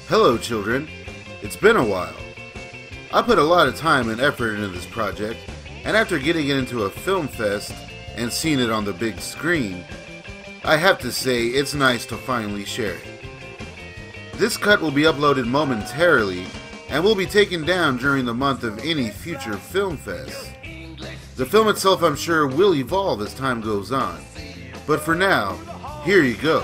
Hello, children. It's been a while. I put a lot of time and effort into this project, and after getting it into a film fest and seeing it on the big screen, I have to say it's nice to finally share it. This cut will be uploaded momentarily and will be taken down during the month of any future film fest. The film itself, I'm sure, will evolve as time goes on, but for now, here you go.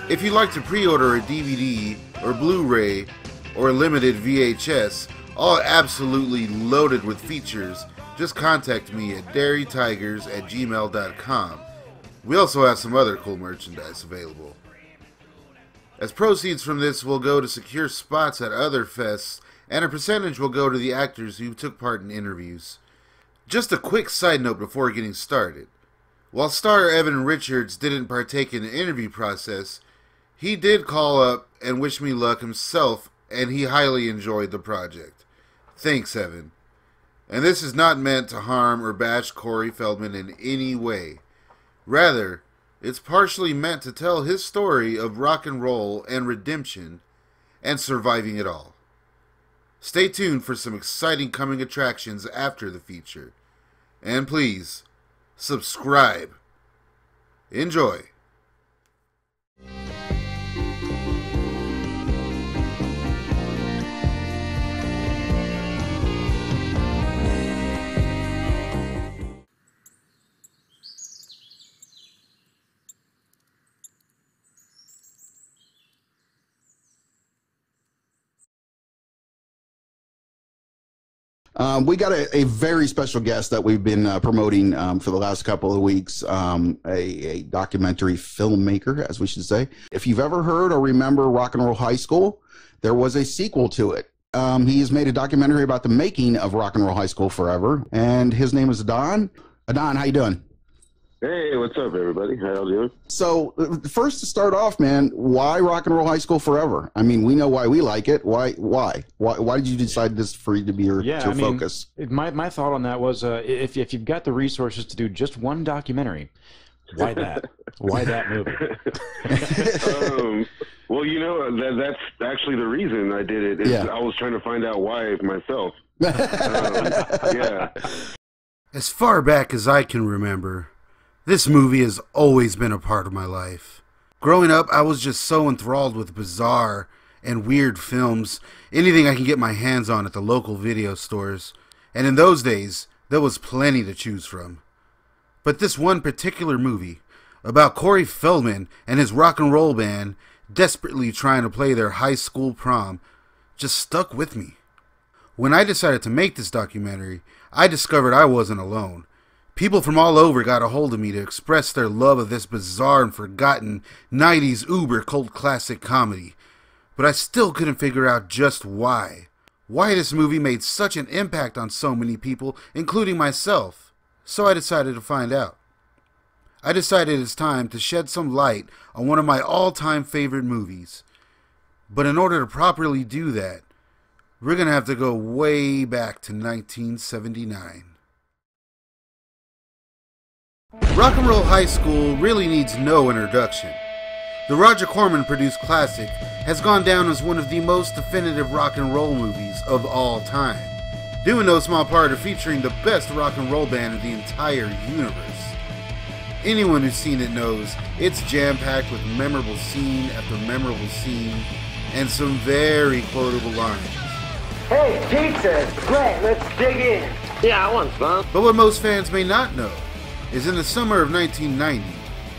If you'd like to pre-order a DVD or Blu-ray or a limited VHS, all absolutely loaded with features, just contact me at dairytigers@gmail.com. We also have some other cool merchandise available. As proceeds from this will go to secure spots at other fests, and a percentage will go to the actors who took part in interviews. Just a quick side note before getting started. While star Evan Richards didn't partake in the interview process, he did call up and wish me luck himself, and he highly enjoyed the project. Thanks, Evan. And this is not meant to harm or bash Corey Feldman in any way. Rather, it's partially meant to tell his story of rock and roll and redemption and surviving it all. Stay tuned for some exciting coming attractions after the feature. And please, subscribe. Enjoy. We got a very special guest that we've been promoting for the last couple of weeks, a documentary filmmaker, as we should say. If you've ever heard or remember Rock and Roll High School, there was a sequel to it. He has made a documentary about the making of Rock and Roll High School Forever, and his name is Adon. Adon, how you doing? Hey, what's up, everybody? How y'all doing? So, first to start off, man, why Rock and Roll High School Forever? I mean, we know why we like it. Why did you decide this for you to be your focus? My thought on that was, if you've got the resources to do just one documentary, why that? Why that movie? Well, you know, that's actually the reason I did it. I was trying to find out why myself. Yeah. As far back as I can remember, this movie has always been a part of my life. Growing up, I was just so enthralled with bizarre and weird films, anything I can get my hands on at the local video stores, and in those days, there was plenty to choose from. But this one particular movie, about Corey Feldman and his rock and roll band desperately trying to play their high school prom, just stuck with me. When I decided to make this documentary, I discovered I wasn't alone. People from all over got a hold of me to express their love of this bizarre and forgotten 90s uber cult classic comedy. But I still couldn't figure out just why. Why this movie made such an impact on so many people, including myself. So I decided to find out. I decided it's time to shed some light on one of my all-time favorite movies. But in order to properly do that, we're going to have to go way back to 1979. Rock and Roll High School really needs no introduction. The Roger Corman-produced classic has gone down as one of the most definitive rock and roll movies of all time, due in no small part to featuring the best rock and roll band in the entire universe. Anyone who's seen it knows it's jam-packed with memorable scene after memorable scene and some very quotable lines. Hey, pizza! Great, let's dig in. Yeah, I want some. But what most fans may not know is in the summer of 1990,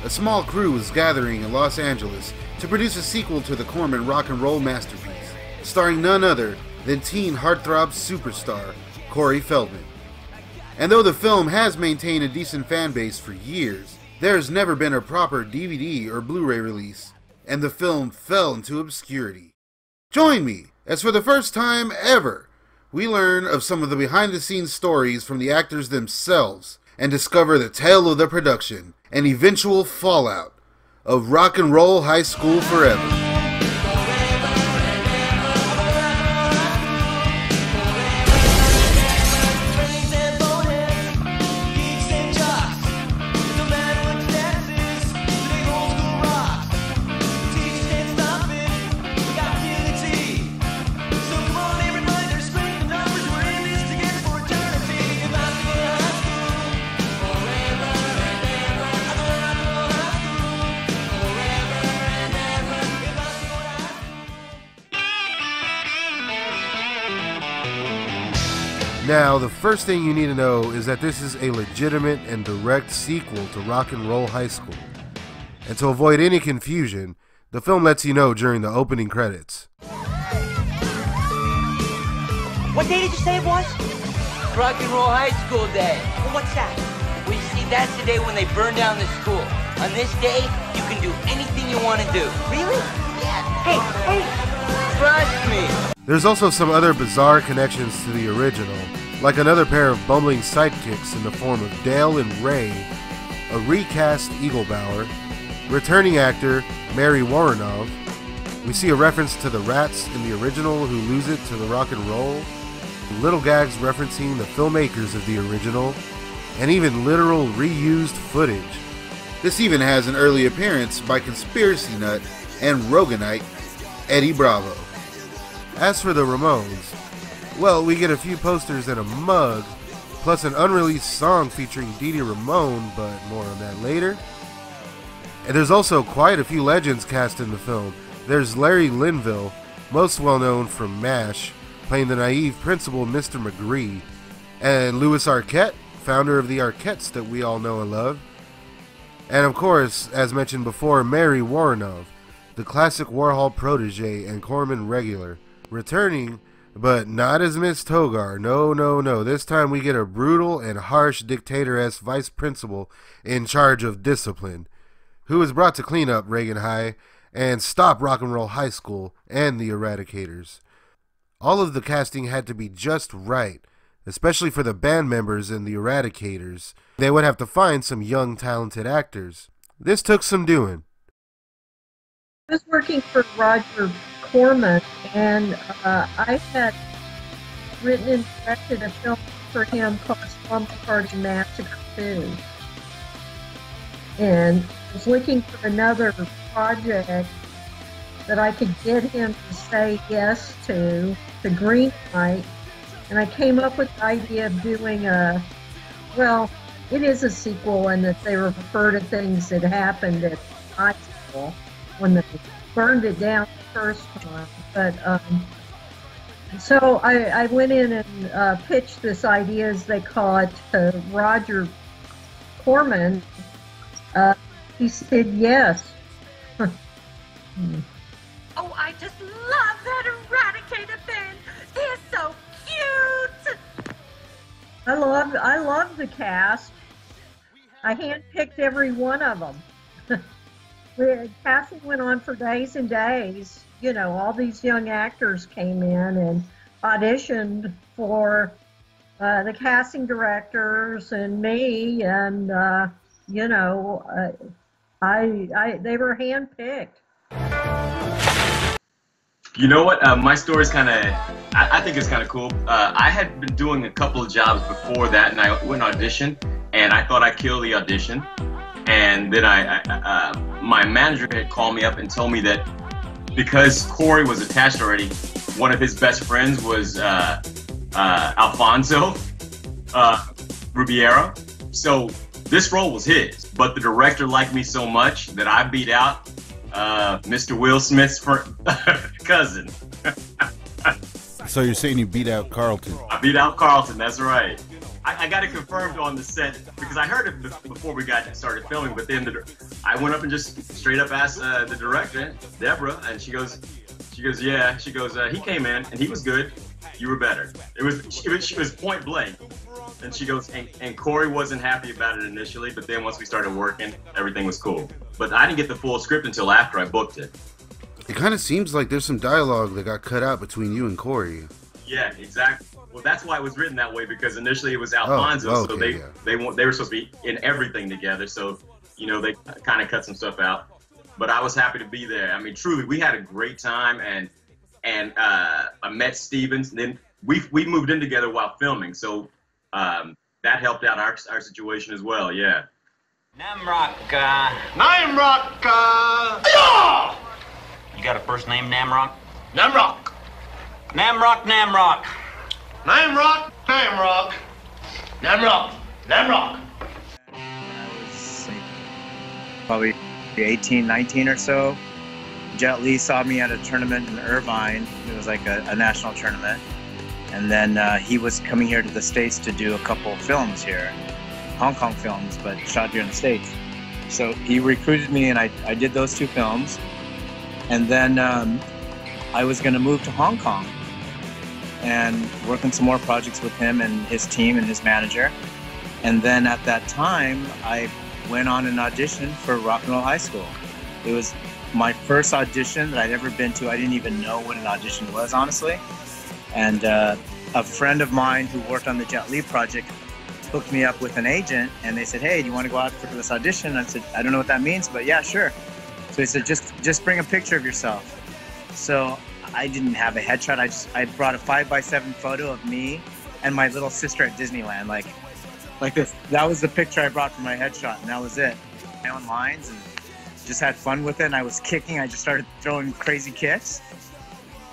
a small crew was gathering in Los Angeles to produce a sequel to the Corman rock and roll masterpiece, starring none other than teen heartthrob superstar Corey Feldman. And though the film has maintained a decent fan base for years, there has never been a proper DVD or Blu-ray release, and the film fell into obscurity. Join me as for the first time ever, we learn of some of the behind-the-scenes stories from the actors themselves and discover the tale of the production and eventual fallout of Rock and Roll High School Forever. Now, the first thing you need to know is that this is a legitimate and direct sequel to Rock and Roll High School. And to avoid any confusion, the film lets you know during the opening credits. What day did you say it was? Rock and Roll High School Day. Well, what's that? Well, you see, that's the day when they burn down the school. On this day, you can do anything you want to do. Really? Yeah. Hey, trust me. There's also some other bizarre connections to the original, like another pair of bumbling sidekicks in the form of Dale and Ray, a recast Eaglebauer, returning actor Mary Woronov. We see a reference to the Rats in the original who lose it to the rock and roll, little gags referencing the filmmakers of the original, and even literal reused footage. This even has an early appearance by conspiracy nut and Roganite Eddie Bravo. As for the Ramones, well, we get a few posters and a mug, plus an unreleased song featuring Dee Dee Ramone, but more on that later. And there's also quite a few legends cast in the film. There's Larry Linville, most well known from MASH, playing the naive principal Mr. McGree, and Louis Arquette, founder of the Arquettes that we all know and love. And of course, as mentioned before, Mary Woronov, the classic Warhol protege and Corman regular, returning, but not as Miss Togar. No. This time we get a brutal and harsh dictator-esque vice principal in charge of discipline, who is brought to clean up Reagan High and stop Rock and Roll High School and the Eradicators. All of the casting had to be just right, especially for the band members and the Eradicators. They would have to find some young, talented actors. This took some doing. I was working for Roger Corman, and I had written and directed a film for him called Slumber Party Massacre 2. And I was looking for another project that I could get him to say yes to green light. And I came up with the idea of doing it is a sequel in that they refer to things that happened at high school when they burned it down the first time. But so I went in and pitched this idea, as they call it, to Roger Corman. He said yes. Oh, I just love that Eradicator band. They're so cute. I love the cast. I handpicked every one of them. The casting went on for days and days. You know, all these young actors came in and auditioned for the casting directors and me, and they were handpicked. You know what? My story's kind of, I think it's kind of cool. I had been doing a couple of jobs before that, and I went and auditioned, and I thought I killed the audition. And then my manager had called me up and told me that because Corey was attached already, one of his best friends was Alfonso Rubiero. So this role was his, but the director liked me so much that I beat out Mr. Will Smith's cousin. So you're saying you beat out Carlton? I beat out Carlton, that's right. I got it confirmed on the set because I heard it before we started filming, but then I went up and just straight up asked the director, Deborah, and she goes, yeah. She goes, he came in and he was good. You were better. She was point blank. And she goes, and Corey wasn't happy about it initially, but then once we started working, everything was cool. But I didn't get the full script until after I booked it. It kind of seems like there's some dialogue that got cut out between you and Corey. Yeah, exactly. Well, that's why it was written that way, because initially it was Alfonso, okay, so they were supposed to be in everything together. So, they kind of cut some stuff out. But I was happy to be there. I mean, truly, we had a great time, and I met Stevens. And then we moved in together while filming, so that helped out our situation as well. Yeah. Namrock. You got a first name, Namrock? Namrock. Namrock. Namrock. I was probably 18, 19 or so. Jet Li saw me at a tournament in Irvine. It was like a national tournament. And then he was coming here to the States to do a couple films here, Hong Kong films, but shot here in the States. So he recruited me, and I did those 2 films. And then I was going to move to Hong Kong and work on some more projects with him and his team and his manager. And then at that time, I went on an audition for Rock and Roll High School. It was my first audition that I'd ever been to. I didn't even know what an audition was, honestly. And a friend of mine who worked on the Jet Li project hooked me up with an agent, and they said, "Hey, do you want to go out for this audition?" I said, "I don't know what that means, but yeah, sure." So he said, just bring a picture of yourself. So I didn't have a headshot. I brought a 5x7 photo of me and my little sister at Disneyland, like this. That was the picture I brought for my headshot, and that was it. My own lines, and just had fun with it. And I was kicking. I just started throwing crazy kicks,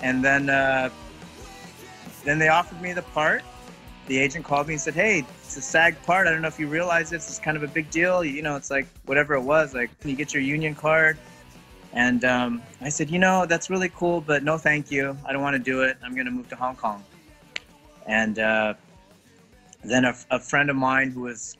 and then they offered me the part. The agent called me and said, "Hey, it's a SAG part. I don't know if you realize this. It's kind of a big deal. You know, it's like whatever it was. Like, can you get your union card?" And I said, "That's really cool, but no, thank you. I don't want to do it. I'm going to move to Hong Kong." And then a friend of mine who was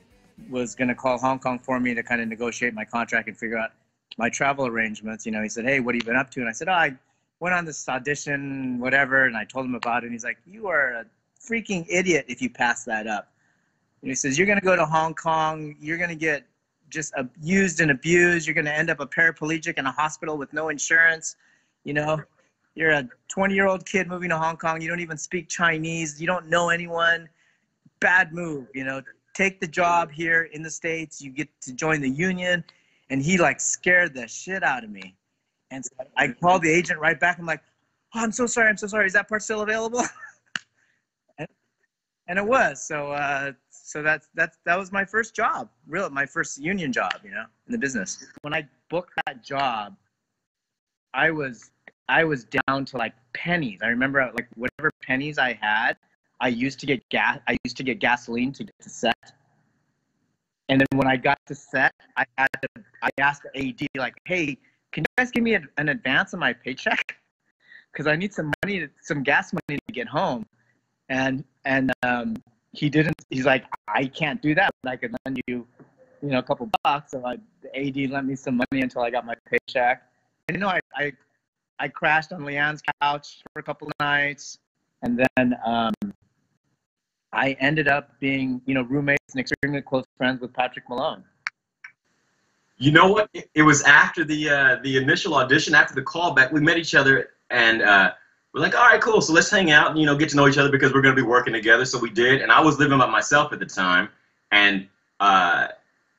going to call Hong Kong for me to kind of negotiate my contract and figure out my travel arrangements. He said, "Hey, what have you been up to?" And I said, "Oh, I went on this audition, whatever." And I told him about it. And he's like, "You are a freaking idiot if you pass that up." And he says, "You're going to go to Hong Kong. You're going to get just used and abused. You're going to end up a paraplegic in a hospital with no insurance. You're a 20-year-old kid moving to Hong Kong. You don't even speak Chinese. You don't know anyone. Bad move. Take the job here in the States. You get to join the union." And he scared the shit out of me. And so I called the agent right back. I'm like, "Oh, I'm so sorry. Is that part still available?" And it was. So that was my first job, really, my first union job, in the business. When I booked that job, I was down to pennies. I remember whatever pennies I had, I used to get gasoline to get to set. And then when I got to set, I asked the AD, "Hey, can you guys give me an advance on my paycheck? Because I need some gas money to get home." And he didn't. He's like, "I can't do that, but I could lend you, a couple bucks." So the AD lent me some money until I got my paycheck. And I crashed on Leanne's couch for a couple of nights, and then I ended up being, roommates and extremely close friends with Patrick Malone. You know what? It was after the initial audition, after the callback, we met each other, and we're like, "All right, cool. So let's hang out and, get to know each other because we're going to be working together." So we did. And I was living by myself at the time. And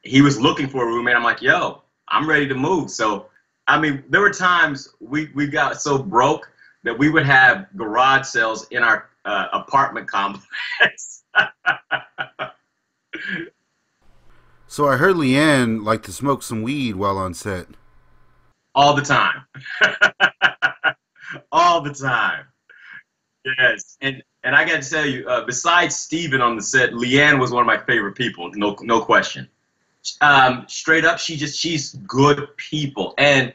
he was looking for a roommate. I'm like, "Yo, I'm ready to move." So, there were times we got so broke that we would have garage sales in our apartment complex. So I heard Leanne liked to smoke some weed while on set. All the time. All the time. Yes. And I got to tell you, besides Steven on the set, Leanne was one of my favorite people. No question. Straight up, she's good people. And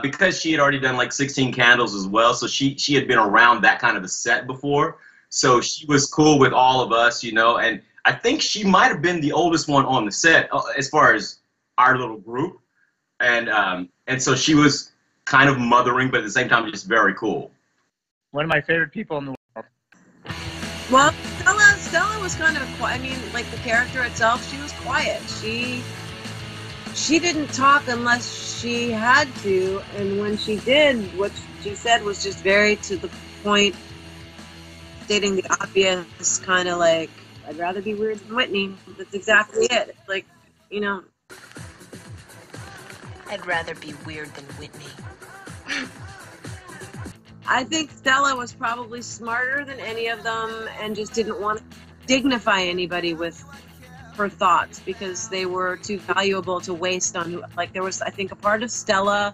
because she had already done 16 Candles as well, so she had been around that kind of a set before. So she was cool with all of us, and I think she might have been the oldest one on the set as far as our little group. And so she was kind of mothering, but at the same time, just very cool. One of my favorite people in the world. Well, Stella was kind of quiet. The character itself, she was quiet. She didn't talk unless she had to, and when she did, what she said was just very to the point, stating the obvious, kind of "I'd rather be weird than Whitney." That's exactly it. It's I'd rather be weird than Whitney. I think Stella was probably smarter than any of them and just didn't want to dignify anybody with her thoughts because they were too valuable to waste on. There was, I think, a part of Stella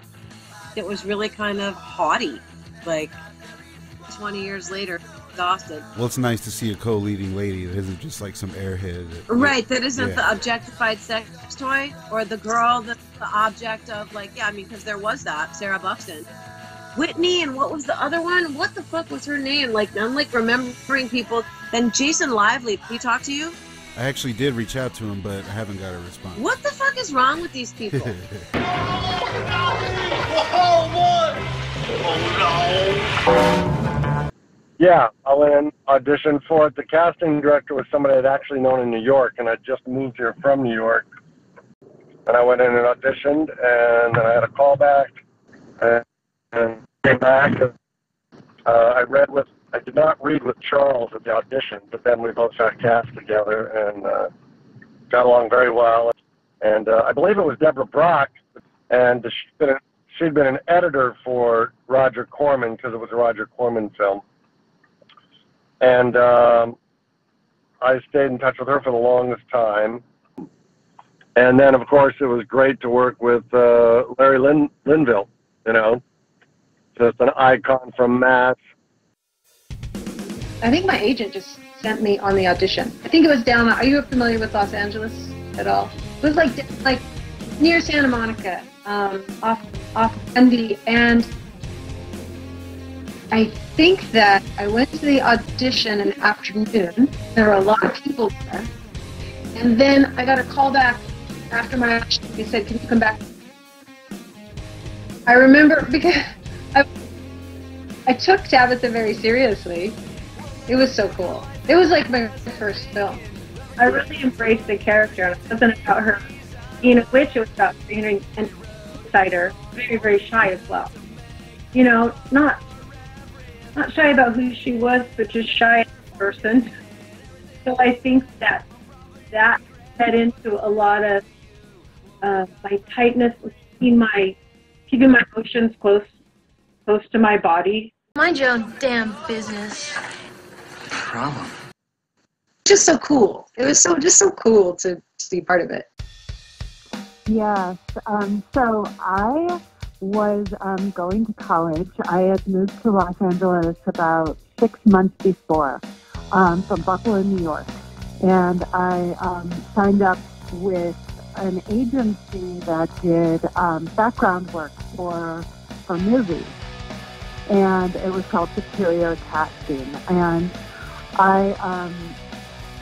that was really kind of haughty. 20 years later, exhausted. Well, it's nice to see a co-leading lady that isn't just some airhead. Right, that isn't the objectified sex toy or the girl that's the object of because there was that, Sarah Buxton. Whitney, and what was the other one? What the fuck was her name? Like, I'm like remembering people. Then Jason Lively, did he talk to you? I actually did reach out to him, but I haven't got a response. What the fuck is wrong with these people? Yeah, I went in, auditioned for it. The casting director was somebody I'd actually known in New York, and I just moved here from New York. And I went in and auditioned, and then I had a call back, and came back. I did not read with Charles at the audition, but then we both got cast together and got along very well. And I believe it was Deborah Brock, and she'd been an editor for Roger Corman because it was a Roger Corman film. And I stayed in touch with her for the longest time. And then, of course, it was great to work with Larry Linville, you know, just an icon from Mass. I think my agent just sent me on the audition. I think it was down, are you familiar with Los Angeles at all? It was like near Santa Monica, off Bundy, and I think that I went to the audition in the afternoon. There were a lot of people there. And then I got a call back after my audition. They said, can you come back? I remember because I took Tabitha very seriously. It was so cool. It was like my first film. I really embraced the character. It wasn't about her being a witch. It was about being an outsider, very, very shy as well. You know, not shy about who she was, but just shy as a person. So I think that fed into a lot of my tightness, keeping my emotions close to my body. Mind your own damn business. Problem. Just so cool. It was just so cool to be part of it. Yes. So I was going to college. I had moved to Los Angeles about 6 months before from Buffalo, New York. And I signed up with an agency that did background work for movies. And it was called Superior Casting. And I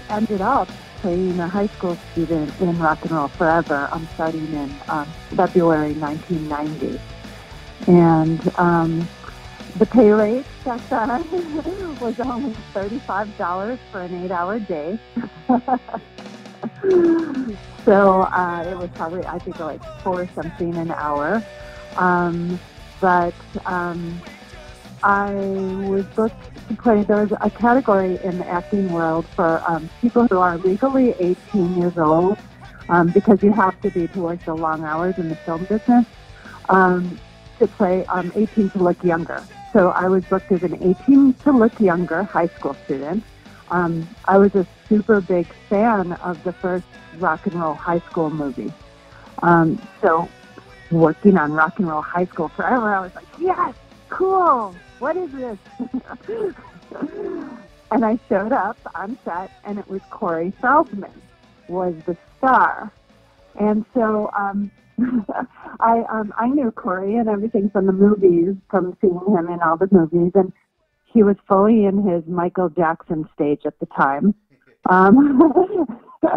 ended up playing a high school student in Rock and Roll Forever. I'm starting in February 1990. And the pay rate back then was only $35 for an 8-hour day. So it was probably, I think, like $4 something an hour. But I was booked to play. There was a category in the acting world for people who are legally 18 years old, because you have to be to work the long hours in the film business, to play 18 to look younger. So I was booked as an 18 to look younger high school student. I was a super big fan of the first Rock and Roll High School movie. So working on Rock and Roll High School Forever, I was like, yes, cool. What is this? And I showed up on set, and it was Corey Feldman was the star. And so I knew Corey and everything from the movies, from seeing him in all the movies, and he was fully in his Michael Jackson stage at the time.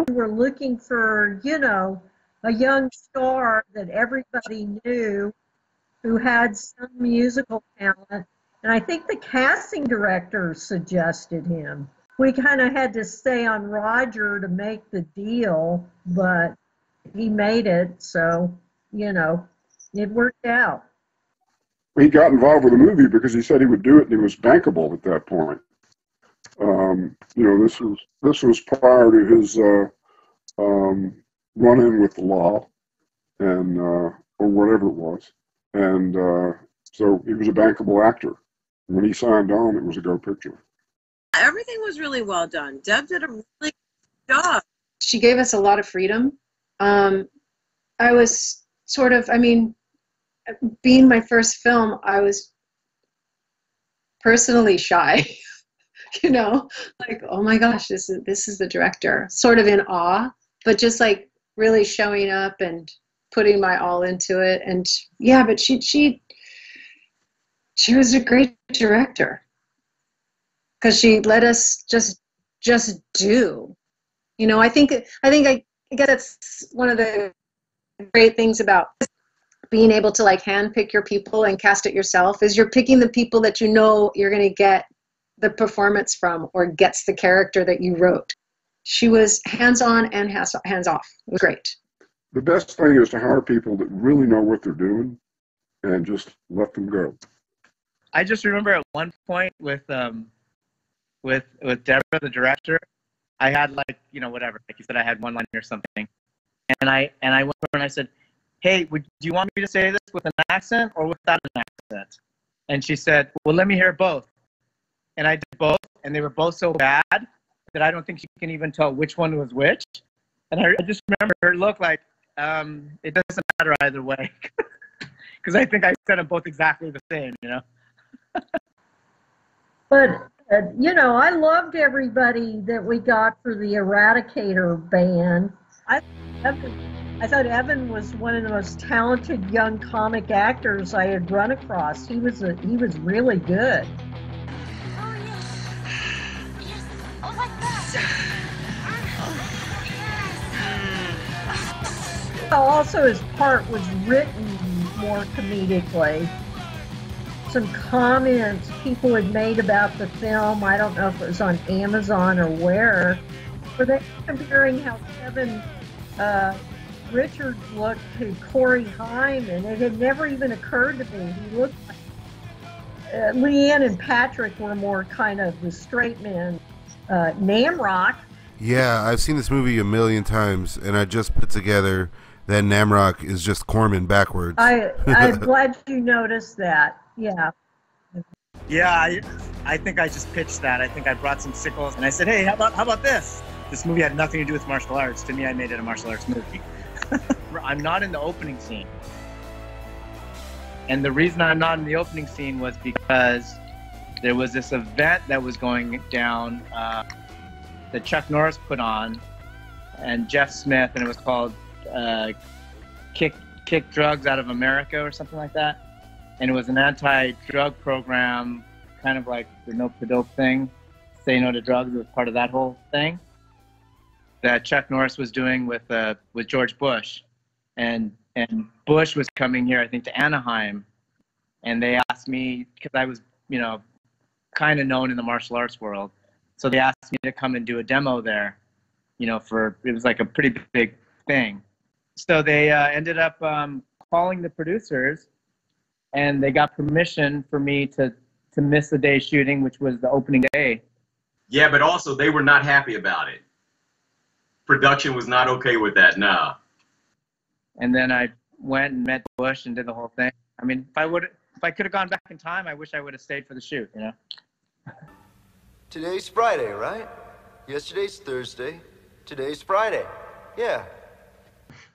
We were looking for, you know, a young star that everybody knew who had some musical talent. And I think the casting director suggested him. We kind of had to stay on Roger to make the deal, but he made it, so, you know, it worked out. He got involved with the movie because he said he would do it, and he was bankable at that point. You know, this was prior to his run-in with the law, and or whatever it was, and so he was a bankable actor. When he signed on, it was a go picture. Everything was really well done. Deb did a really good job. She gave us a lot of freedom. I was sort of, I mean, being my first film, I was personally shy. You know, like, oh my gosh, this is the director. Sort of in awe, but just like really showing up and putting my all into it. And yeah, but she She was a great director because she let us just do. You know, I think I guess that's one of the great things about being able to like handpick your people and cast it yourself is you're picking the people that you know you're going to get the performance from or gets the character that you wrote. She was hands-on and hands-off. It was great. The best thing is to hire people that really know what they're doing and just let them go. I just remember at one point with Deborah, the director, I had like, you know, whatever, like you said, I had one line or something. And I went over and I said, hey, do you want me to say this with an accent or without an accent? And she said, well, let me hear both. And I did both, and they were both so bad that I don't think she can even tell which one was which. And I just remember her look like, it doesn't matter either way. Because I think I said them both exactly the same, you know? But, you know, I loved everybody that we got for the Eradicator band. I thought Evan was one of the most talented young comic actors I had run across. He was really good. Oh, yes. Yes. Oh, like that. Also, his part was written more comedically. Some comments people had made about the film, I don't know if it was on Amazon or where they were comparing how Kevin Richards looked to Corey Haim, and it had never even occurred to me. He looked like Leanne and Patrick were more kind of the straight man. Namrock. Yeah, I've seen this movie a million times, and I just put together that Namrock is just Corman backwards. I'm glad you noticed that. Yeah. Yeah, I think I just pitched that. I think I brought some sickles, and I said, hey, how about this? This movie had nothing to do with martial arts. To me, I made it a martial arts movie. I'm not in the opening scene. And the reason I'm not in the opening scene was because there was this event that was going down that Chuck Norris put on, and Jeff Smith, and it was called Kick Drugs Out of America or something like that. And it was an anti-drug program, kind of like the No Dope thing, Say No to Drugs. It was part of that whole thing that Chuck Norris was doing with George Bush. And Bush was coming here, I think, to Anaheim. And they asked me, because I was, you know, kind of known in the martial arts world. So they asked me to come and do a demo there, you know, it was like a pretty big thing. So they ended up calling the producers, and they got permission for me to miss the day shooting, which was the opening day. Yeah, but also they were not happy about it. Production was not okay with that, no. And then I went and met Bush and did the whole thing. I mean, if I could have gone back in time, I wish I would have stayed for the shoot, you know? Today's Friday, right? Yesterday's Thursday. Today's Friday. Yeah.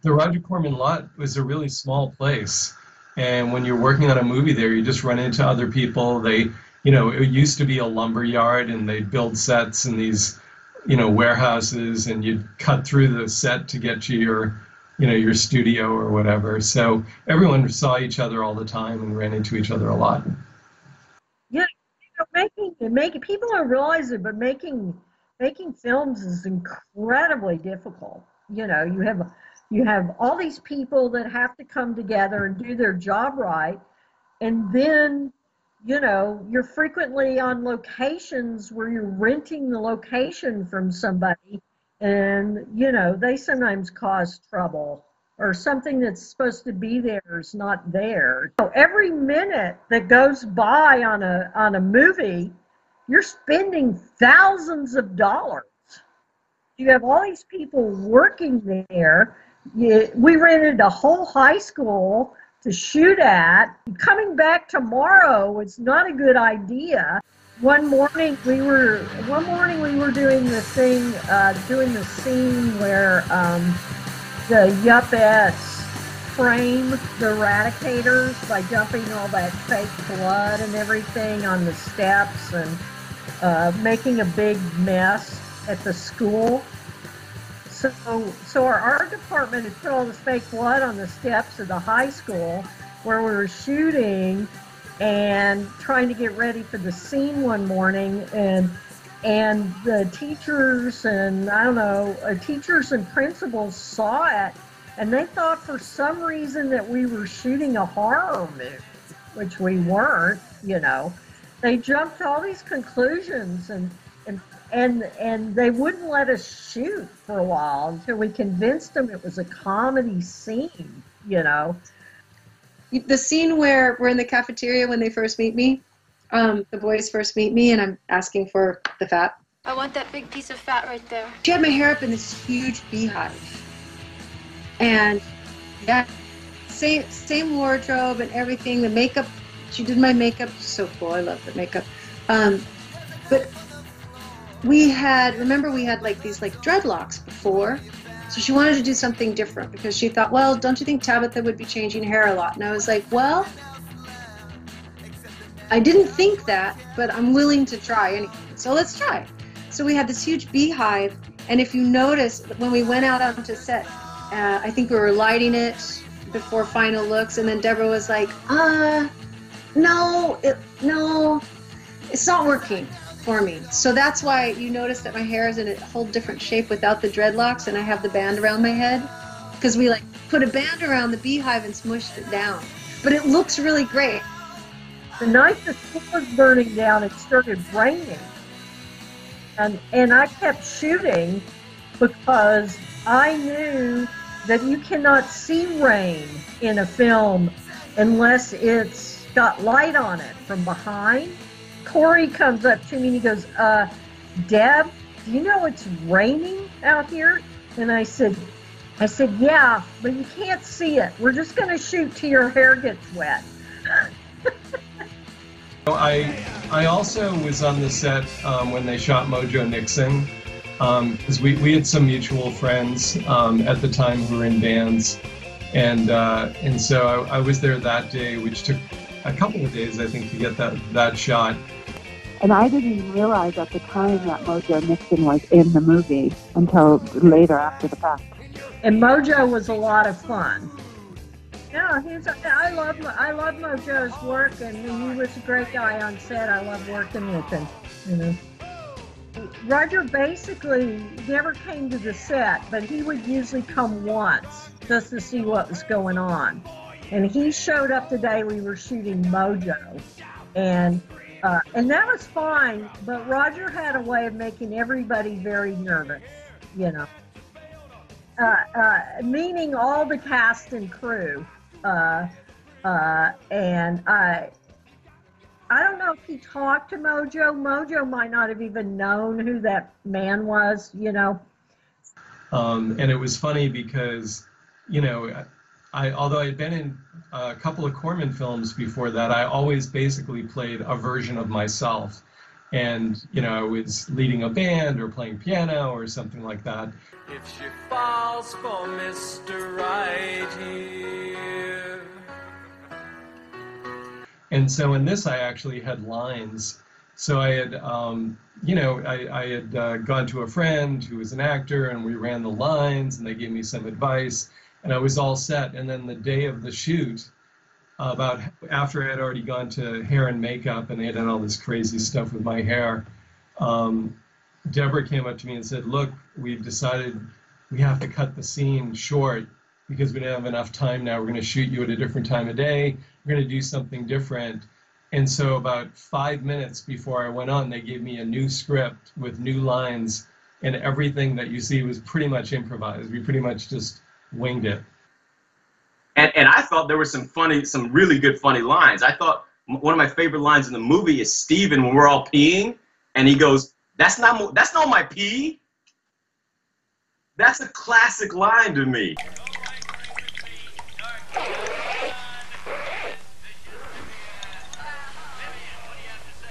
The Roger Corman lot was a really small place. And when you're working on a movie there, you just run into other people. They, you know, it used to be a lumber yard, and they'd build sets in these, you know, warehouses, and you'd cut through the set to get to your, you know, your studio or whatever. So everyone saw each other all the time and ran into each other a lot. Yeah, you know, making people don't realize it, but making films is incredibly difficult. You know, you have all these people that have to come together and do their job right, and then, you know, you're frequently on locations where you're renting the location from somebody, and, you know, they sometimes cause trouble, or something that's supposed to be there is not there. So every minute that goes by on a movie, you're spending thousands of dollars. You have all these people working there. We rented a whole high school to shoot at. Coming back tomorrow was not a good idea. One morning we were doing the scene where the Yuppettes frame the Eradicators by dumping all that fake blood and everything on the steps and making a big mess at the school. So our art department had put all this fake blood on the steps of the high school where we were shooting, and trying to get ready for the scene one morning, and the teachers and I don't know, teachers and principals saw it, and they thought for some reason that we were shooting a horror movie, which we weren't. They jumped to all these conclusions, and they wouldn't let us shoot for a while until we convinced them it was a comedy scene. The scene where we're in the cafeteria when they first meet me, the boys first meet me, and I'm asking for the fat. I want that big piece of fat right there. She had my hair up in this huge beehive. And yeah, same wardrobe and everything. The makeup, she did my makeup. So cool. I love the makeup. But we had like these like dreadlocks before. So she wanted to do something different because she thought, well, don't you think Tabitha would be changing hair a lot? And I was like, well, I didn't think that, but I'm willing to try anyway. So let's try. So we had this huge beehive, and if you notice, when we went out onto set, I think we were lighting it before final looks, and then Deborah was like, no, it's not working for me. So that's why you notice that my hair is in a whole different shape without the dreadlocks, and I have the band around my head, because we like put a band around the beehive and smushed it down. But it looks really great. The night the school was burning down, it started raining. And I kept shooting because I knew that you cannot see rain in a film unless it's got light on it from behind. Corey comes up to me and he goes, Deb, do you know it's raining out here? And I said, yeah, but you can't see it. We're just going to shoot till your hair gets wet. I also was on the set when they shot Mojo Nixon, because we had some mutual friends at the time who were in bands, and so I was there that day, which took a couple of days, I think, to get that shot. And I didn't even realize at the time that Mojo Nixon was in the movie until later after the fact. And Mojo was a lot of fun. Yeah, I love Mojo's work, and he was a great guy on set. I love working with him. Roger basically never came to the set, but he would usually come once just to see what was going on. And he showed up the day we were shooting Mojo, and that was fine. But Roger had a way of making everybody very nervous, meaning all the cast and crew. And I don't know if he talked to Mojo. Mojo might not have even known who that man was, And it was funny because, although I had been in a couple of Corman films before that, I always basically played a version of myself. And, I was leading a band or playing piano or something like that. If she falls for Mr. Right here. And so in this, I actually had lines. So I had, I had gone to a friend who was an actor, and we ran the lines, and they gave me some advice, and I was all set. And then the day of the shoot, about after I had already gone to hair and makeup, and they had done all this crazy stuff with my hair, Deborah came up to me and said, look, we've decided we have to cut the scene short because we don't have enough time now. We're going to shoot you at a different time of day. We're going to do something different. And so about 5 minutes before I went on, they gave me a new script with new lines, and everything that you see was pretty much improvised. We pretty much just winged it. And I thought there were some really good funny lines. I thought one of my favorite lines in the movie is Steven when we're all peeing, and he goes, that's not my pee. That's a classic line to me.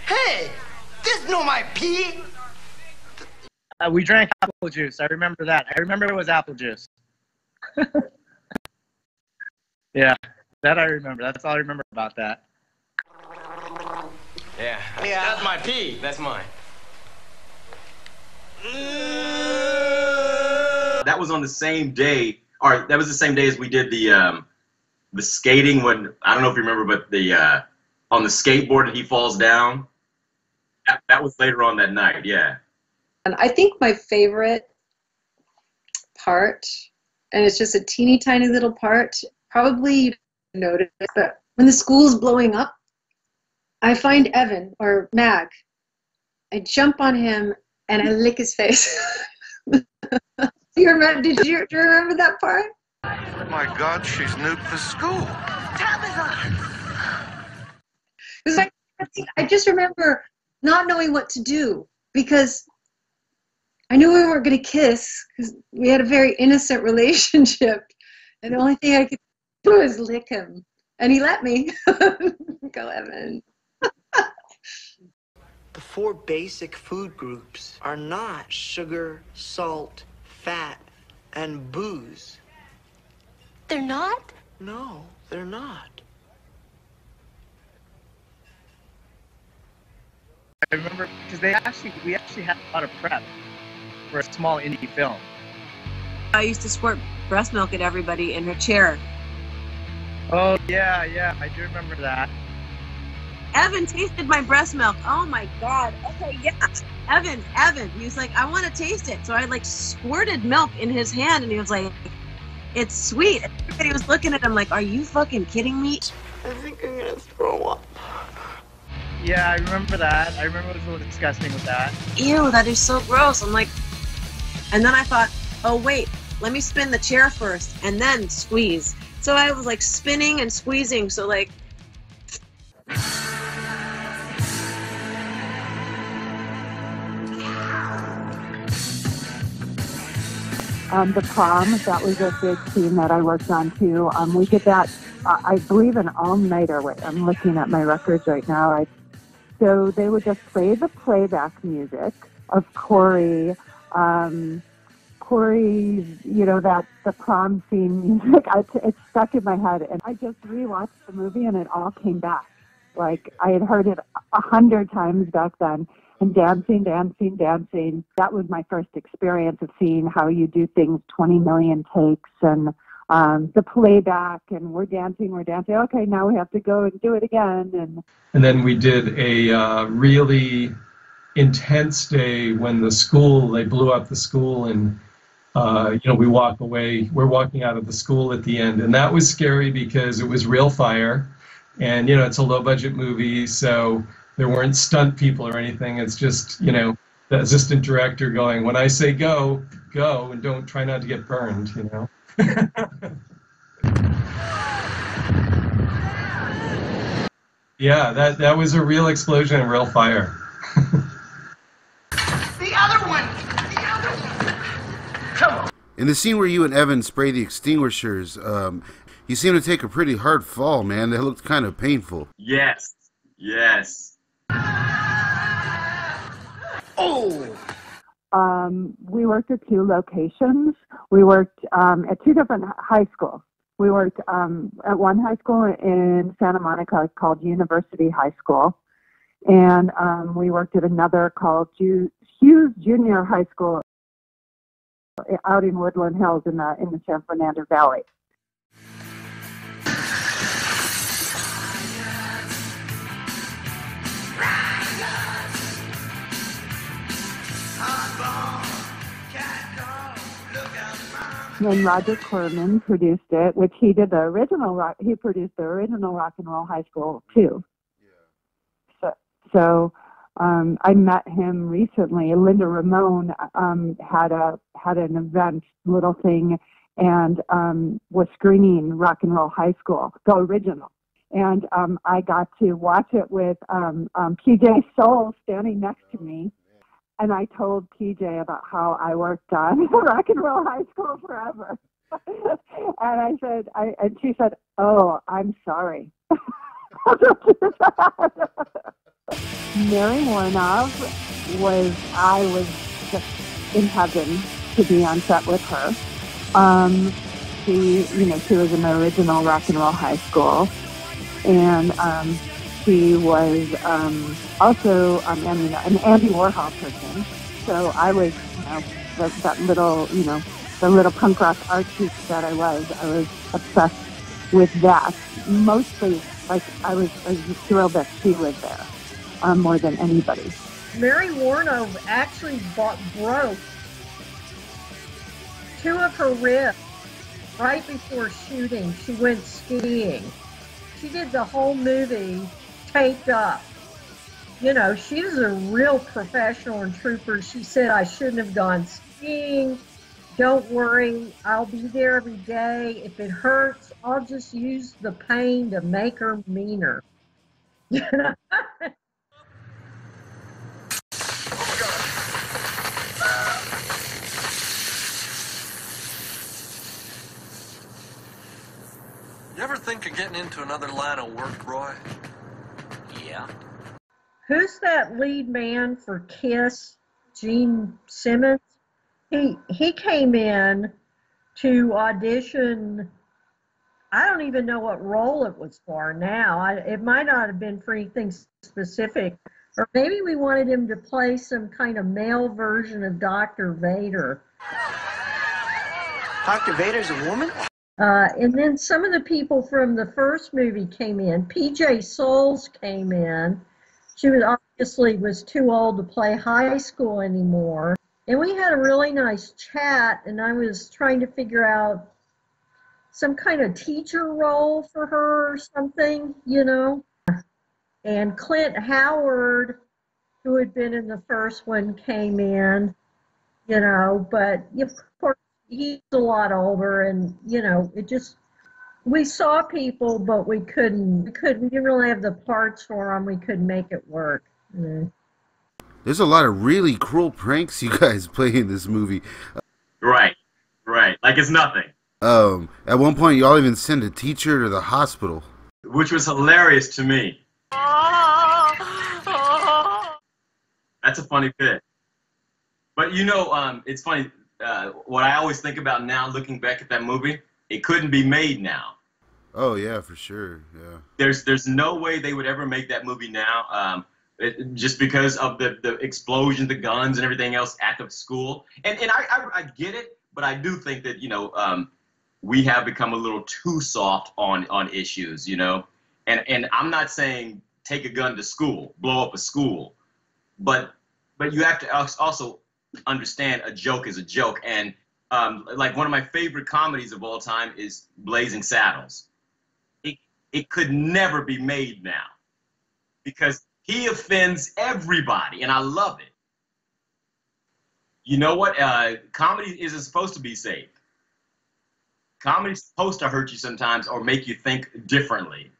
Hey, this no my pee. We drank apple juice. I remember that. I remember it was apple juice. Yeah, that I remember. That's all I remember about that. Yeah, that's my pee. That's mine. That was on the same day, or that was the same day as we did the skating when, I don't know if you remember, but the on the skateboard and he falls down. That was later on that night, yeah. And I think my favorite part, and it's just a teeny tiny little part, probably you noticed, but when the school's blowing up, I find Evan or Mag, I jump on him and I lick his face. Do you remember that part? Oh my God, she's nuked the school. Tabitha! I just remember not knowing what to do because I knew we weren't going to kiss because we had a very innocent relationship. And the only thing I could do was lick him. And he let me. Go, Evan. The 4 basic food groups are not sugar, salt, fat, and booze. They're not? No, they're not. I remember because we actually had a lot of prep for a small indie film. I used to squirt breast milk at everybody in her chair. Oh yeah, I do remember that. Evan tasted my breast milk. Oh my God. Okay, yeah. Evan. He was like, I want to taste it. So I like squirted milk in his hand and he was like, it's sweet. Everybody was looking at him like, are you fucking kidding me? I think I'm gonna throw up. Yeah, I remember that. I remember it was a little disgusting with that. Ew, that is so gross. I'm like, and then I thought, oh wait, let me spin the chair first and then squeeze. So I was like spinning and squeezing. So like, the prom, that was a big scene that I worked on too. We did that, I believe, an all-nighter. I'm looking at my records right now. So they would just play the playback music of Corey's, the prom scene music. It's stuck in my head, and I just rewatched the movie, and it all came back. Like I had heard it 100 times back then. And dancing. That was my first experience of seeing how you do things 20 million takes and the playback, and we're dancing. Okay, now we have to go and do it again. And then we did a really intense day when they blew up the school, and we walk away. We're walking out of the school at the end, and that was scary because it was real fire, and it's a low budget movie, so there weren't stunt people or anything. It's just, the assistant director going, when I say go, go, and don't try not to get burned, Yeah, that was a real explosion and real fire. The other one! Come on! In the scene where you and Evan spray the extinguishers, you seem to take a pretty hard fall, man. That looked kind of painful. Yes. Oh! We worked at 2 locations. We worked at 2 different high schools. We worked at one high school in Santa Monica called University High School, and we worked at another called Hughes Junior High School out in Woodland Hills in the San Fernando Valley. And Roger Corman produced it, which he did the original. He produced the original Rock and Roll High School too. So I met him recently. Linda Ramone had an event, little thing, and was screening Rock and Roll High School, the original. And I got to watch it with PJ Soul standing next to me. And I told PJ about how I worked on Rock and Roll High School forever. And and she said, "Oh, I'm sorry." Mary Warnov I was just in heaven to be on set with her. She was in the original Rock and Roll High School, and she was also, an Andy Warhol person. So I was, that little, the little punk rock artiste that I was obsessed with that. Mostly Like, I was just thrilled that she was there more than anybody. Mary Warno actually broke 2 of her ribs right before shooting. She went skiing. She did the whole movie taped up. You know, she was a real professional and trooper. She said, I shouldn't have gone skiing. Don't worry, I'll be there every day. If it hurts, I'll just use the pain to make her meaner. You know? You ever think of getting into another line of work, Roy? Yeah. Who's that lead man for Kiss? Gene Simmons? He came in to audition. I don't even know what role it was for now. It might not have been for anything specific. Or maybe we wanted him to play some kind of male version of Dr. Vader. Dr. Vader's a woman? And then some of the people from the first movie came in. PJ Souls came in. She obviously was too old to play high school anymore. And we had a really nice chat, and I was trying to figure out some kind of teacher role for her or something, you know. And Clint Howard, who had been in the first one, came in, you know, but of course he's a lot older, and, you know, it just, we saw people, but we didn't really have the parts for them. We couldn't make it work. There's a lot of really cruel pranks you guys play in this movie. Right. Like it's nothing. At one point, y'all even send a teacher to the hospital. Which was hilarious to me. That's a funny bit. But you know, it's funny, what I always think about now, looking back at that movie, it couldn't be made now. Oh, yeah, for sure, yeah. There's no way they would ever make that movie now, just because of the explosion, the guns, and everything else at the school. And I get it, but I do think that, you know, we have become a little too soft on issues, you know. And I'm not saying take a gun to school, blow up a school, but you have to also understand a joke is a joke. And like one of my favorite comedies of all time is Blazing Saddles. It could never be made now because he offends everybody, and I love it. You know what? Comedy isn't supposed to be safe. Comedy's supposed to hurt you sometimes or make you think differently.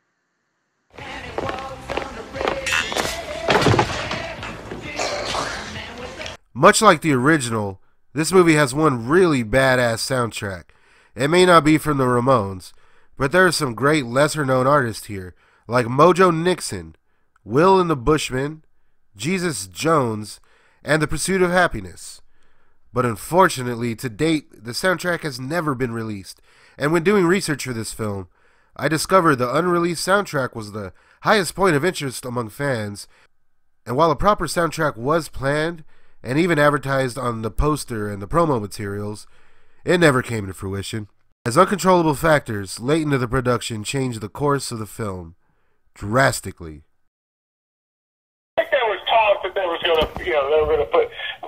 Much like the original, this movie has one really badass soundtrack. It may not be from the Ramones, but there are some great lesser-known artists here, like Mojo Nixon, Will and the Bushmen, Jesus Jones, and The Pursuit of Happiness. But unfortunately, to date, the soundtrack has never been released, and when doing research for this film, I discovered the unreleased soundtrack was the highest point of interest among fans, and while a proper soundtrack was planned, and even advertised on the poster and the promo materials, it never came to fruition, as uncontrollable factors late into the production changed the course of the film drastically. I think there was talk that there was going to,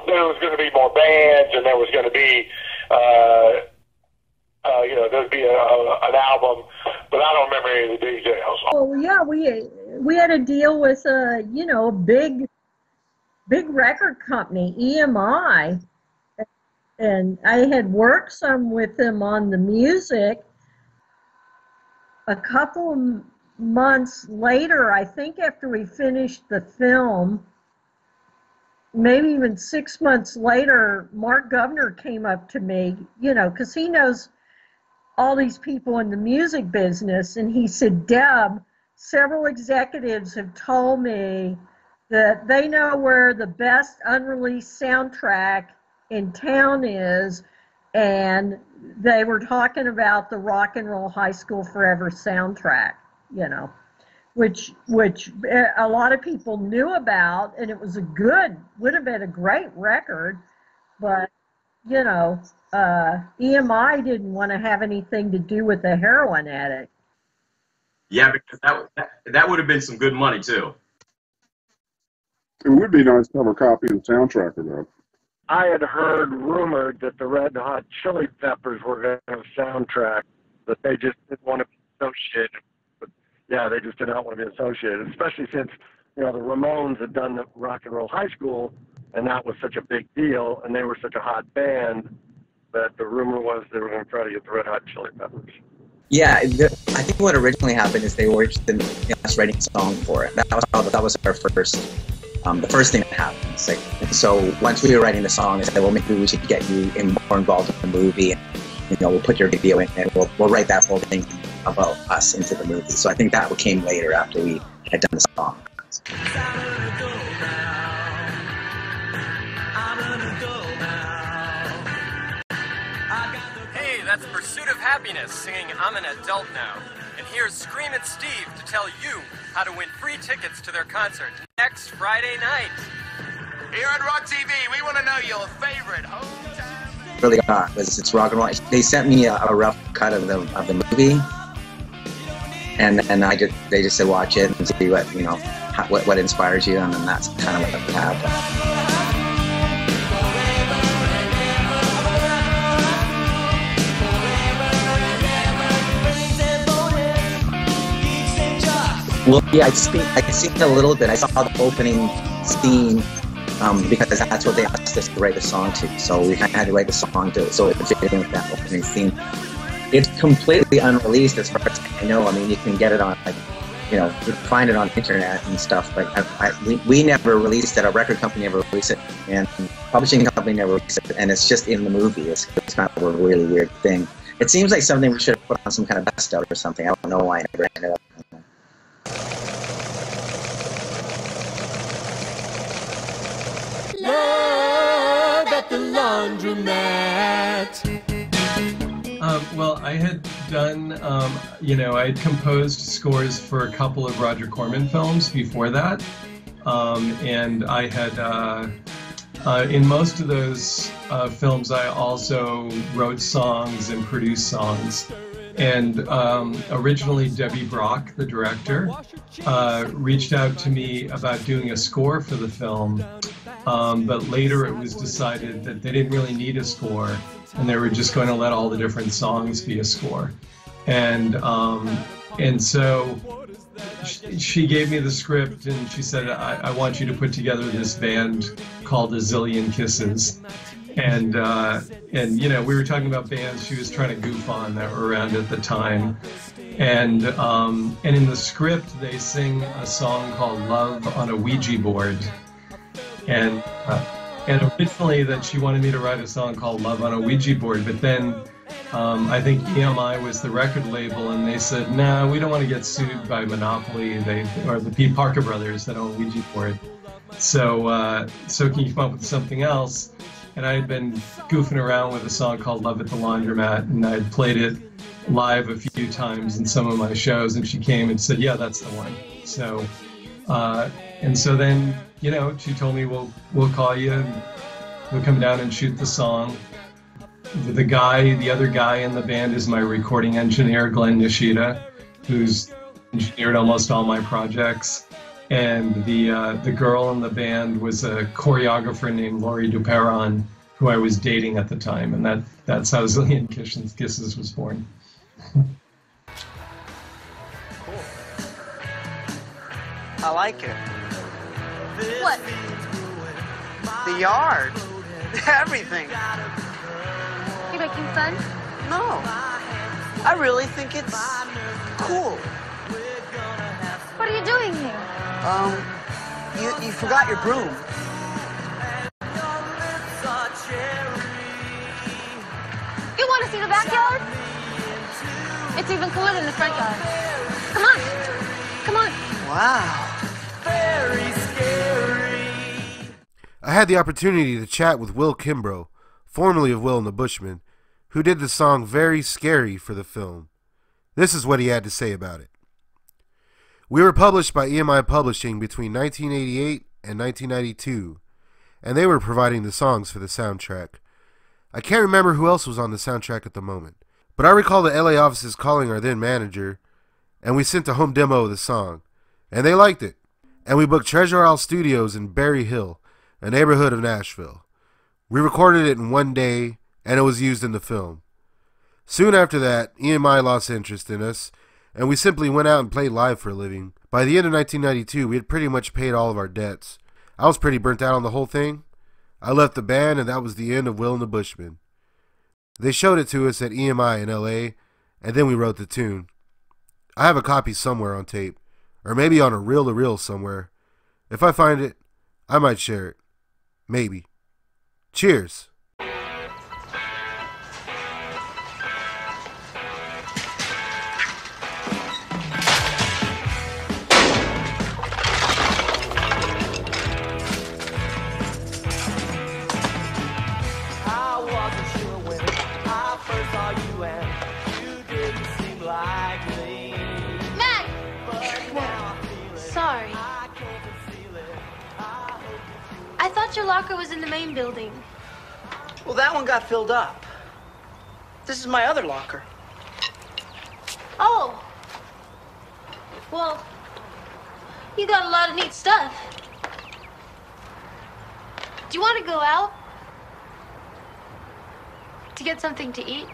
there was going to be more bands, and there was going to be, there'd be an album, but I don't remember any of the details. Oh yeah, we had a deal with a big record company, EMI, and I had worked some with them on the music. A couple months later, I think after we finished the film, maybe even 6 months later, Mark Governor came up to me, because he knows all these people in the music business, and he said, Deb, several executives have told me that they know where the best unreleased soundtrack in town is, and they were talking about the Rock and Roll High School Forever soundtrack, which a lot of people knew about, and it was would have been a great record, but, EMI didn't want to have anything to do with the heroin addict. Yeah, because that would have been some good money too. It would be nice to have a copy of the soundtrack of that. I had heard rumored that the Red Hot Chili Peppers were going to have a soundtrack, that they just didn't want to be associated. But yeah, they just did not want to be associated, especially since, the Ramones had done the Rock and Roll High School, and that was such a big deal, and they were such a hot band that the rumor was they were going to try to get the Red Hot Chili Peppers. Yeah, I think what originally happened is they were interested in us writing a song for it. That was our first. The first thing that happened. So once we were writing the song, I said, well, maybe we should get you more involved in the movie, and we'll put your video in, and we'll write that whole thing about us into the movie. So I think that came later after we had done the song. Hey, that's Pursuit of Happiness singing I'm an Adult Now. And here's Scream at Steve to tell you how to win free tickets to their concert next Friday night. Here on Rock TV, we want to know your favorite hometown. Really it's rock and roll. They sent me a rough cut of the movie, and they just said watch it and see what inspires you, and then that's kind of what happened. Well, yeah, I'd seen a little bit. I saw the opening scene because that's what they asked us to write the song to. So we kind of had to write the song so it fit in with that opening scene. It's completely unreleased as far as I know. I mean, you can get it on, you can find it on the internet and stuff. But we never released it. Our record company never released it, and publishing company never released it. And it's just in the movie. It's kind of a really weird thing. It seems like something we should have put on some kind of best of or something. I don't know why I never ended up. Love at the laundromat. Well, I had done, I had composed scores for a couple of Roger Corman films before that, and I had, in most of those films, I also wrote songs and produced songs. And originally Debbie Brock, the director, reached out to me about doing a score for the film, but later it was decided that they didn't really need a score, and they were just going to let all the different songs be a score. And so she gave me the script, and she said, I want you to put together this band called A Zillion Kisses. And we were talking about bands she was trying to goof on that were around at the time. And in the script, they sing a song called Love on a Ouija Board. And originally that she wanted me to write a song called Love on a Ouija Board, but then I think EMI was the record label, and they said, no, we don't want to get sued by Monopoly, or the P. Parker brothers that own Ouija Board. So can you come up with something else? And I had been goofing around with a song called Love at the Laundromat, and I had played it live a few times in some of my shows, and she came and said, yeah, that's the one. So, and so then, she told me, we'll call you, and we'll come down and shoot the song. The other guy in the band is my recording engineer, Glenn Nishida, who's engineered almost all my projects. And the girl in the band was a choreographer named Laurie Duperon, who I was dating at the time, and that's how Zillion Kisses was born. Cool. I like it. What? The yard. Everything. You making fun? No. I really think it's cool. What are you doing here? You forgot your broom. You want to see the backyard? It's even cooler than the front yard. Come on. Come on. Wow. Very scary. I had the opportunity to chat with Will Kimbrough, formerly of Will and the Bushmen, who did the song Very Scary for the film. This is what he had to say about it. We were published by EMI Publishing between 1988 and 1992, and they were providing the songs for the soundtrack. I can't remember who else was on the soundtrack at the moment, but I recall the LA offices calling our then manager and we sent a home demo of the song, and they liked it. And we booked Treasure Isle Studios in Berry Hill, a neighborhood of Nashville. We recorded it in one day, and it was used in the film. Soon after that, EMI lost interest in us, and we simply went out and played live for a living. By the end of 1992, we had pretty much paid all of our debts. I was pretty burnt out on the whole thing. I left the band, and that was the end of Will and the Bushmen. They showed it to us at EMI in LA, and then we wrote the tune. I have a copy somewhere on tape, or maybe on a reel-to-reel somewhere. If I find it, I might share it. Maybe. Cheers. Sorry. I thought your locker was in the main building. Well, that one got filled up. This is my other locker. Oh. Well, you got a lot of neat stuff. Do you want to go out? To get something to eat?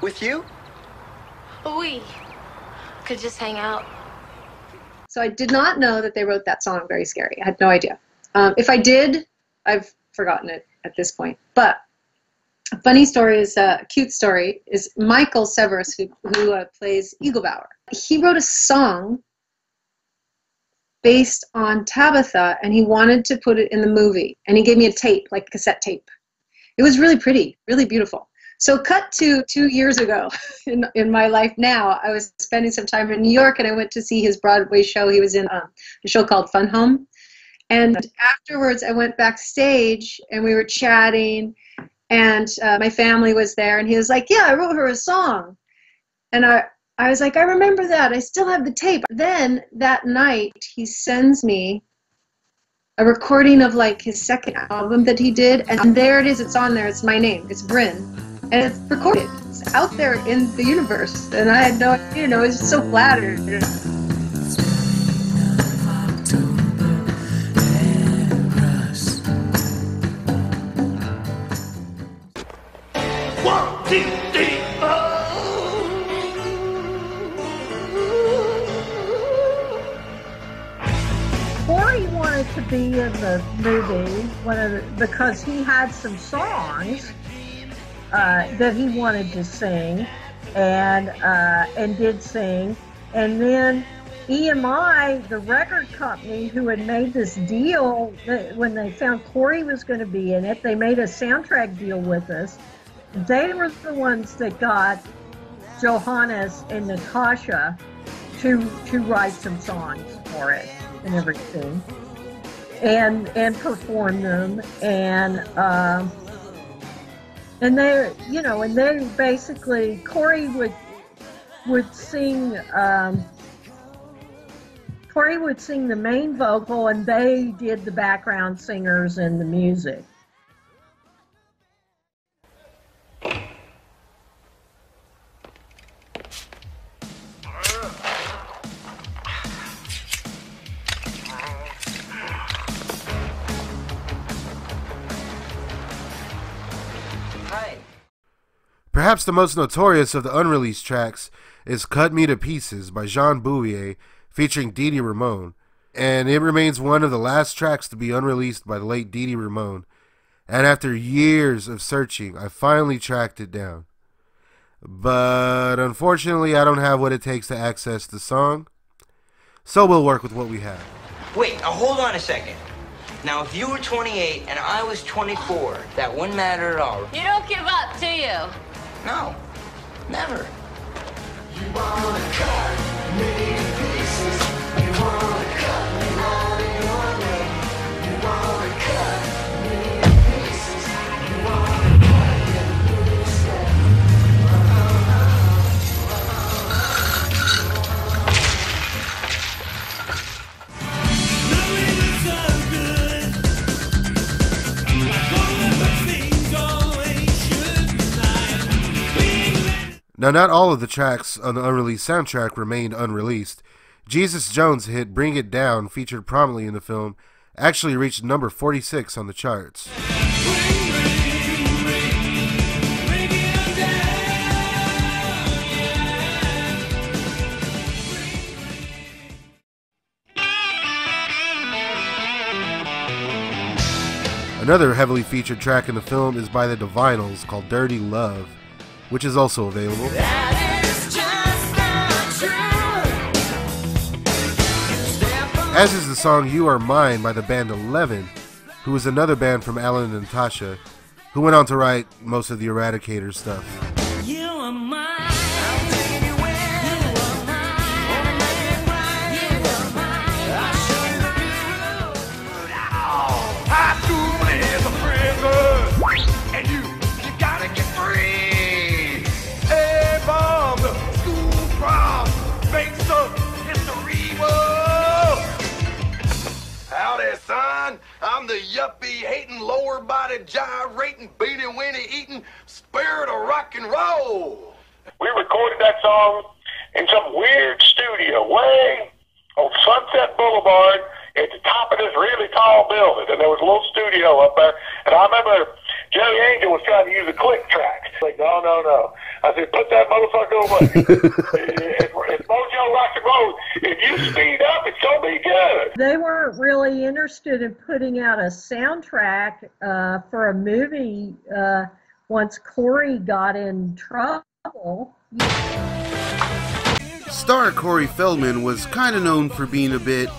With you? We could just hang out. So I did not know that they wrote that song, Very Scary. I had no idea. If I did, I've forgotten it at this point. But a funny story is, a cute story, is Michael Severus, who plays Eaglebauer. He wrote a song based on Tabitha, and he wanted to put it in the movie. And he gave me a tape, like a cassette tape. It was really pretty, really beautiful. So cut to 2 years ago in my life now, I was spending some time in New York, and I went to see his Broadway show. He was in a show called Fun Home. And afterwards, I went backstage, and we were chatting, and my family was there, and he was like, yeah, I wrote her a song. And I was like, I remember that. I still have the tape. Then that night, he sends me a recording of like his second album that he did, and there it is. It's on there. It's my name. It's Bryn. And it's recorded. It's out there in the universe. And I had no idea, I was so flattered. One, two, three, Corey wanted to be in the movie because he had some songs that he wanted to sing, and did sing. And then EMI, the record company who had made this deal, when they found Corey was going to be in it, they made a soundtrack deal with us. They were the ones that got Johannes and Natasha to write some songs for it and everything, and perform them, and they, and they basically, Corey would sing. Corey would sing the main vocal, and they did the background singers and the music. Perhaps the most notorious of the unreleased tracks is Cut Me to Pieces by Jean Bouvier, featuring Dee Dee Ramone, and it remains one of the last tracks to be unreleased by the late Dee Dee Ramone. And after years of searching, I finally tracked it down. But unfortunately, I don't have what it takes to access the song, so we'll work with what we have. Wait, hold on a second. Now, if you were 28 and I was 24, that wouldn't matter at all. You don't give up, do you? No, never. You wanna cut me to pieces. You wanna cut me out of your way. You wanna cut me to pieces. You wanna cut me to step. Now, not all of the tracks on the unreleased soundtrack remained unreleased. Jesus Jones' hit Bring It Down, featured prominently in the film, actually reached number 46 on the charts. Another heavily featured track in the film is by the Divinyls called Dirty Love, which is also available. As is the song You Are Mine by the band 11, who is another band from Alan and Natasha, who went on to write most of the Eradicator stuff. You are mine. High school is a prison, and you gotta get free. Hey, bomb, the school prom makes some history. Whoa! Howdy, son. I'm the yuppie hating, lower body gyrating, beanie weenie eating spirit of rock and roll. We recorded that song in some weird studio way on Sunset Boulevard at the top of this really tall building, and there was a little studio up there, and I remember Joey Angel was trying to use a click track. Like, no. I said, put that motherfucker away. it's Mojo Rock and Roll. If you speed up, it's going to be good. They weren't really interested in putting out a soundtrack for a movie once Corey got in trouble. Star Corey Feldman was kind of known for being a bit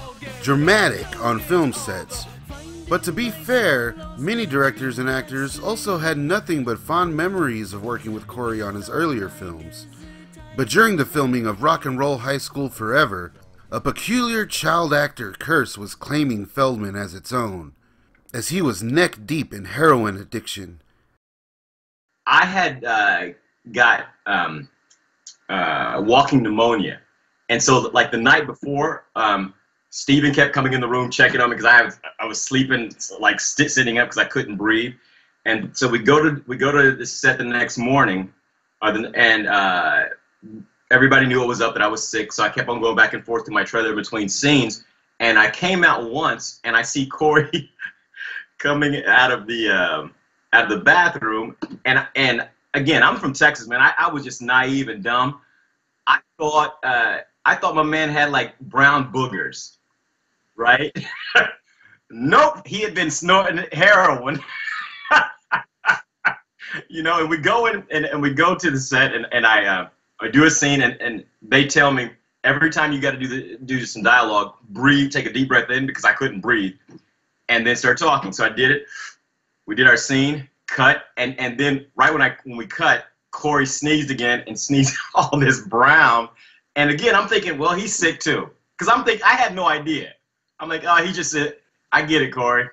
dramatic on film sets. But to be fair, many directors and actors also had nothing but fond memories of working with Corey on his earlier films. But during the filming of Rock and Roll High School Forever, a peculiar child actor curse was claiming Feldman as its own, as he was neck deep in heroin addiction. I had got walking pneumonia, and so like the night before, Steven kept coming in the room checking on me because I was sleeping, like sitting up because I couldn't breathe. And so we go to the set the next morning, and everybody knew what was up, that I was sick. So I kept on going back and forth to my trailer between scenes. And I came out once, and I see Corey coming out of the bathroom. And again, I'm from Texas, man. I was just naive and dumb. I thought my man had like brown boogers. Right? Nope, he had been snorting heroin. You know, and we go in and we go to the set, and I do a scene, and they tell me every time you got to do some dialogue, breathe, take a deep breath in, because I couldn't breathe, and then start talking. So I did it. We did our scene, cut, and then right when we cut, Corey sneezed again and sneezed all this brown. And again, I'm thinking, well, he's sick too, because I had no idea. I'm like, oh, he just said, I get it, Corey.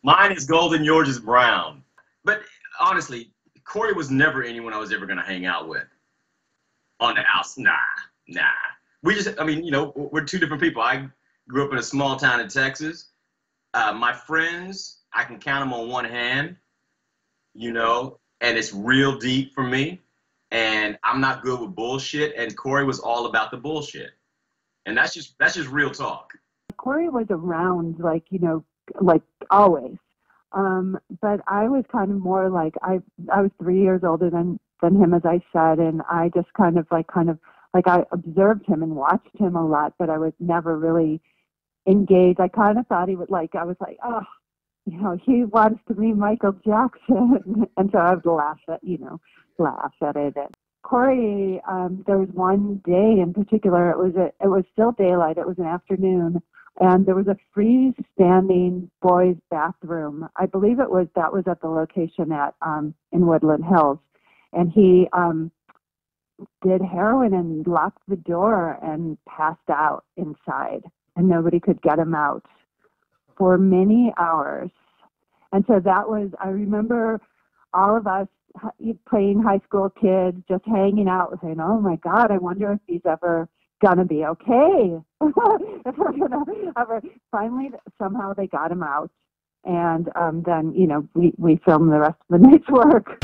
Mine is golden, yours is brown. But honestly, Corey was never anyone I was ever going to hang out with. On the house, nah. We just, you know, we're two different people. I grew up in a small town in Texas. My friends, I can count them on one hand, you know, and it's real deep for me. And I'm not good with bullshit. And Corey was all about the bullshit. And that's just real talk. Corey was around, like, you know, like always. But I was kind of more like, I was 3 years older than him, as I said, and I just kind of I observed him and watched him a lot, but I was never really engaged. I kind of thought he would, like, I was like, oh, you know, he wants to be Michael Jackson. And so I would laugh at it. And Corey, there was one day in particular, it was still daylight, it was an afternoon, and there was a freestanding boys' bathroom. I believe that was at the location in Woodland Hills. And he did heroin and locked the door and passed out inside, and nobody could get him out for many hours. And so that was, I remember all of us playing high school kids, just hanging out, saying, oh my God, I wonder if he's ever going to be okay. If we're going to ever, finally, somehow they got him out. And then, you know, we filmed the rest of the night's work.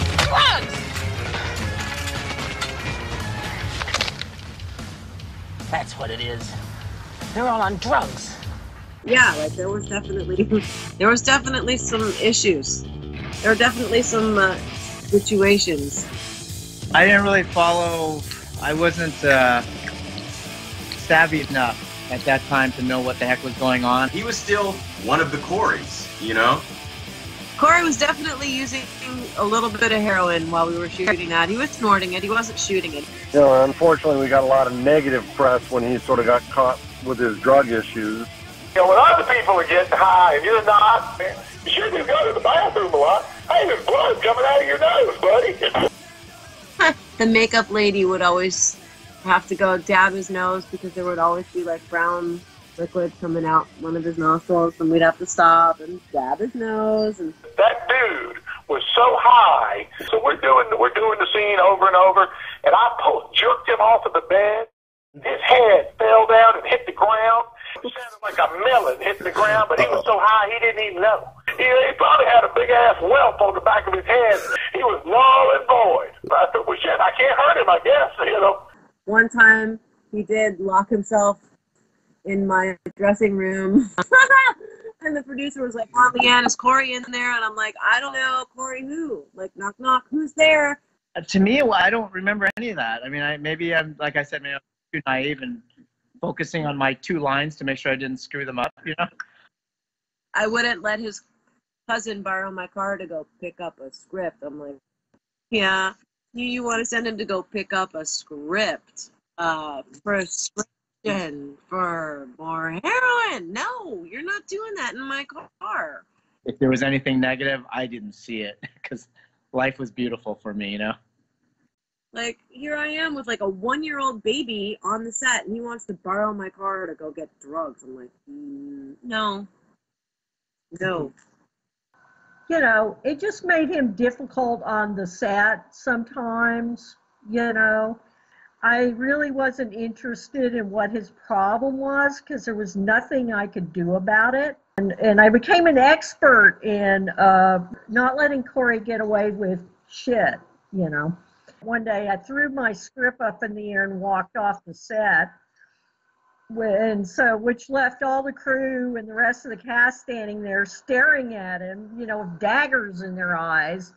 That's what it is. They're all on drugs. Yeah, like there was definitely some issues. There were definitely some situations. I didn't really follow. I wasn't savvy enough at that time to know what the heck was going on. He was still one of the Coreys, you know? Corey was definitely using a little bit of heroin while we were shooting that. He was snorting it. He wasn't shooting it. You know, unfortunately, we got a lot of negative press when he sort of got caught with his drug issues. You know, when other people are getting high and you're not, man, you sure do go to the bathroom a lot. Hey, there's blood coming out of your nose, buddy. The makeup lady would always have to go dab his nose because there would always be like brown liquid coming out one of his nostrils, and we'd have to stop and dab his nose. And That dude was so high. So we're doing the scene over and over, and I jerked him off of the bed. His head fell down and hit the ground. It sounded like a melon hitting the ground, but he was so high he didn't even know. He probably had a big-ass whelp on the back of his head. He was null and void. I thought, well, shit, I can't hurt him, I guess, you know. one time he did lock himself in my dressing room. And the producer was like, "Oh, Leanne, is Corey in there?" And I'm like, "I don't know. Corey who? Like, knock, knock. Who's there?" To me, well, I don't remember any of that. I mean, maybe I'm, like I said, maybe I'm too naive and focusing on my 2 lines to make sure I didn't screw them up, you know? I wouldn't let his cousin borrow my car to go pick up a script. I'm like, yeah, you want to send him to go pick up a script, prescription for more heroin? No, you're not doing that in my car. If there was anything negative, I didn't see it because life was beautiful for me, you know? Like, here I am with like a 1-year-old baby on the set, and he wants to borrow my car to go get drugs. I'm like, no. No. You know, it just made him difficult on the set sometimes, you know. I really wasn't interested in what his problem was because there was nothing I could do about it. And I became an expert in not letting Corey get away with shit, you know. One day I threw my script up in the air and walked off the set, which left all the crew and the rest of the cast standing there staring at him, you know, with daggers in their eyes,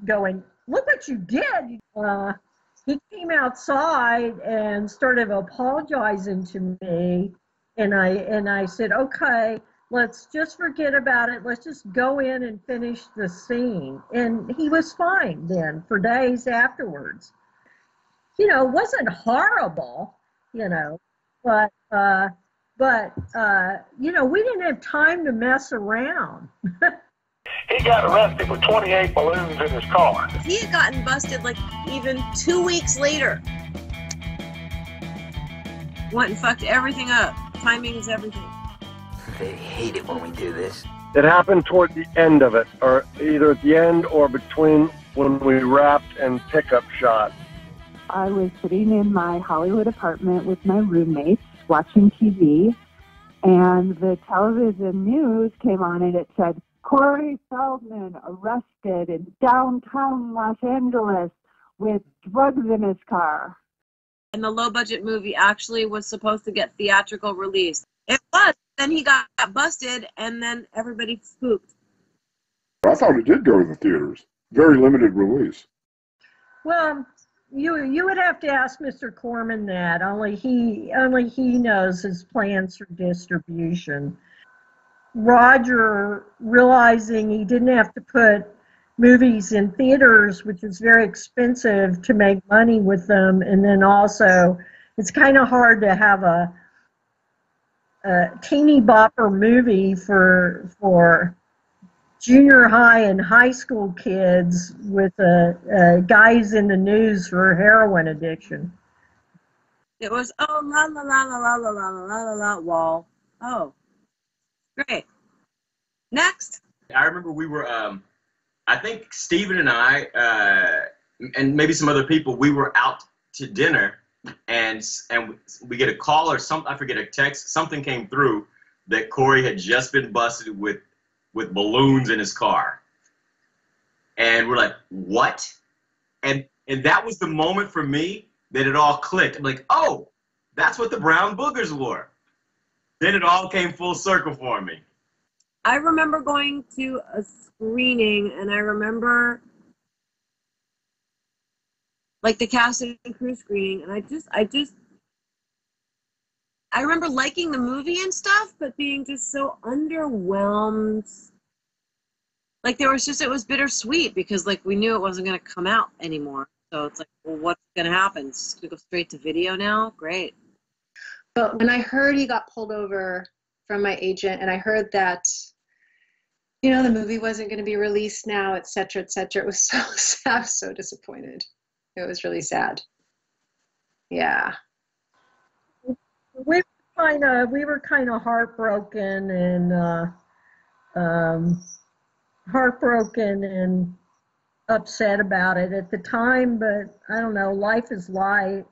going, "Look what you did." He came outside and started apologizing to me, and I said, "Okay, let's just forget about it. Let's just go in and finish the scene." And he was fine then for days afterwards. You know, it wasn't horrible, you know, but you know, we didn't have time to mess around. He got arrested with 28 balloons in his car. He had gotten busted like even 2 weeks later. Went and fucked everything up. Timing is everything. They hate it when we do this. It happened toward the end of it, or either at the end or between when we wrapped and pickup shot. I was sitting in my Hollywood apartment with my roommates watching TV, and the television news came on and it said, "Corey Feldman arrested in downtown Los Angeles with drugs in his car." And the low-budget movie actually was supposed to get theatrical release. It was. Then he got busted, and then everybody spooked. I thought it did go to the theaters. Very limited release. Well, you would have to ask Mr. Corman that. Only he knows his plans for distribution. Roger, realizing he didn't have to put movies in theaters, which is very expensive to make money with them, and then also it's kind of hard to have a teeny bopper movie for junior high and high school kids with guys in the news for heroin addiction. It was, oh, la la la la la la la la la la wall. Oh, great. Next. I remember we were, I think Steven and I, and maybe some other people, we were out to dinner, and we get a call or something, I forget, a text, something came through that Corey had just been busted with balloons in his car. And we're like, what? And that was the moment for me that it all clicked. I'm like, oh, That's what the brown boogers were. Then it all came full circle for me. I remember going to a screening, and I remember like the cast and crew screening, and I remember liking the movie and stuff, but being just so underwhelmed. Like it was bittersweet because like we knew it wasn't going to come out anymore. So it's like, well, what's going to happen? It's going to go straight to video now? Great. But when I heard he got pulled over from my agent, and I heard that, you know, the movie wasn't going to be released now, et cetera, it was so sad. I was so disappointed. It was really sad. Yeah. We were kind of heartbroken and upset about it at the time, but I don't know, life is life.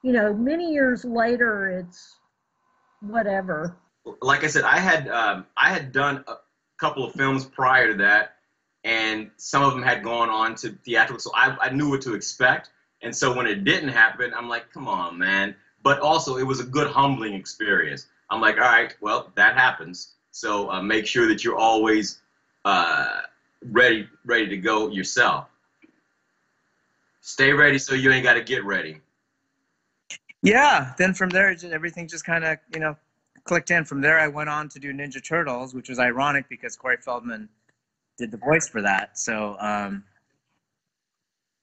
You know, many years later, it's whatever. Like I said, I had done a couple of films prior to that, and some of them had gone on to theatrical, so I knew what to expect. And so when it didn't happen, I'm like, come on, man. But also, it was a good, humbling experience. I'm like, all right, well, that happens. So make sure that you're always ready to go yourself. Stay ready so you ain't got to get ready. Yeah, then from there, everything just kind of, clicked in. From there, I went on to do Ninja Turtles, which was ironic because Corey Feldman did the voice for that. So,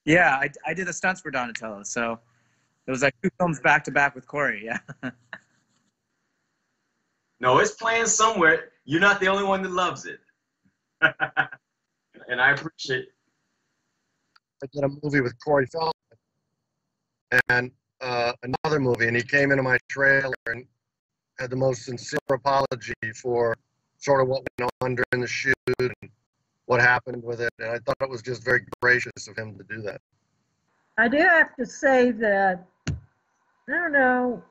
yeah, I did the stunts for Donatello. So it was like 2 films back to back with Corey. Yeah. No, it's playing somewhere. You're not the only one that loves it. And I appreciate it. I did a movie with Corey Feldman and another movie, and he came into my trailer and had the most sincere apology for sort of what went on during the shoot and what happened with it. And I thought it was just very gracious of him to do that. I do have to say that, I don't know,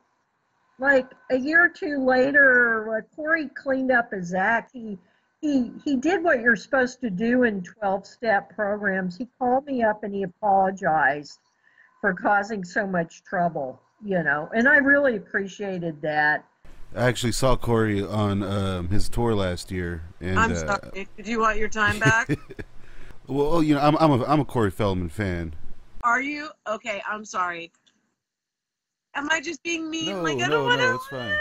like a year or two later, Corey cleaned up his act. He did what you're supposed to do in 12-step programs. He called me up and he apologized for causing so much trouble, and I really appreciated that. I actually saw Corey on his tour last year. And, I'm sorry. Did you want your time back? Well, I'm a Corey Feldman fan. Are you? Okay, I'm sorry. Am I just being mean? No, I don't want to. no, it's fine.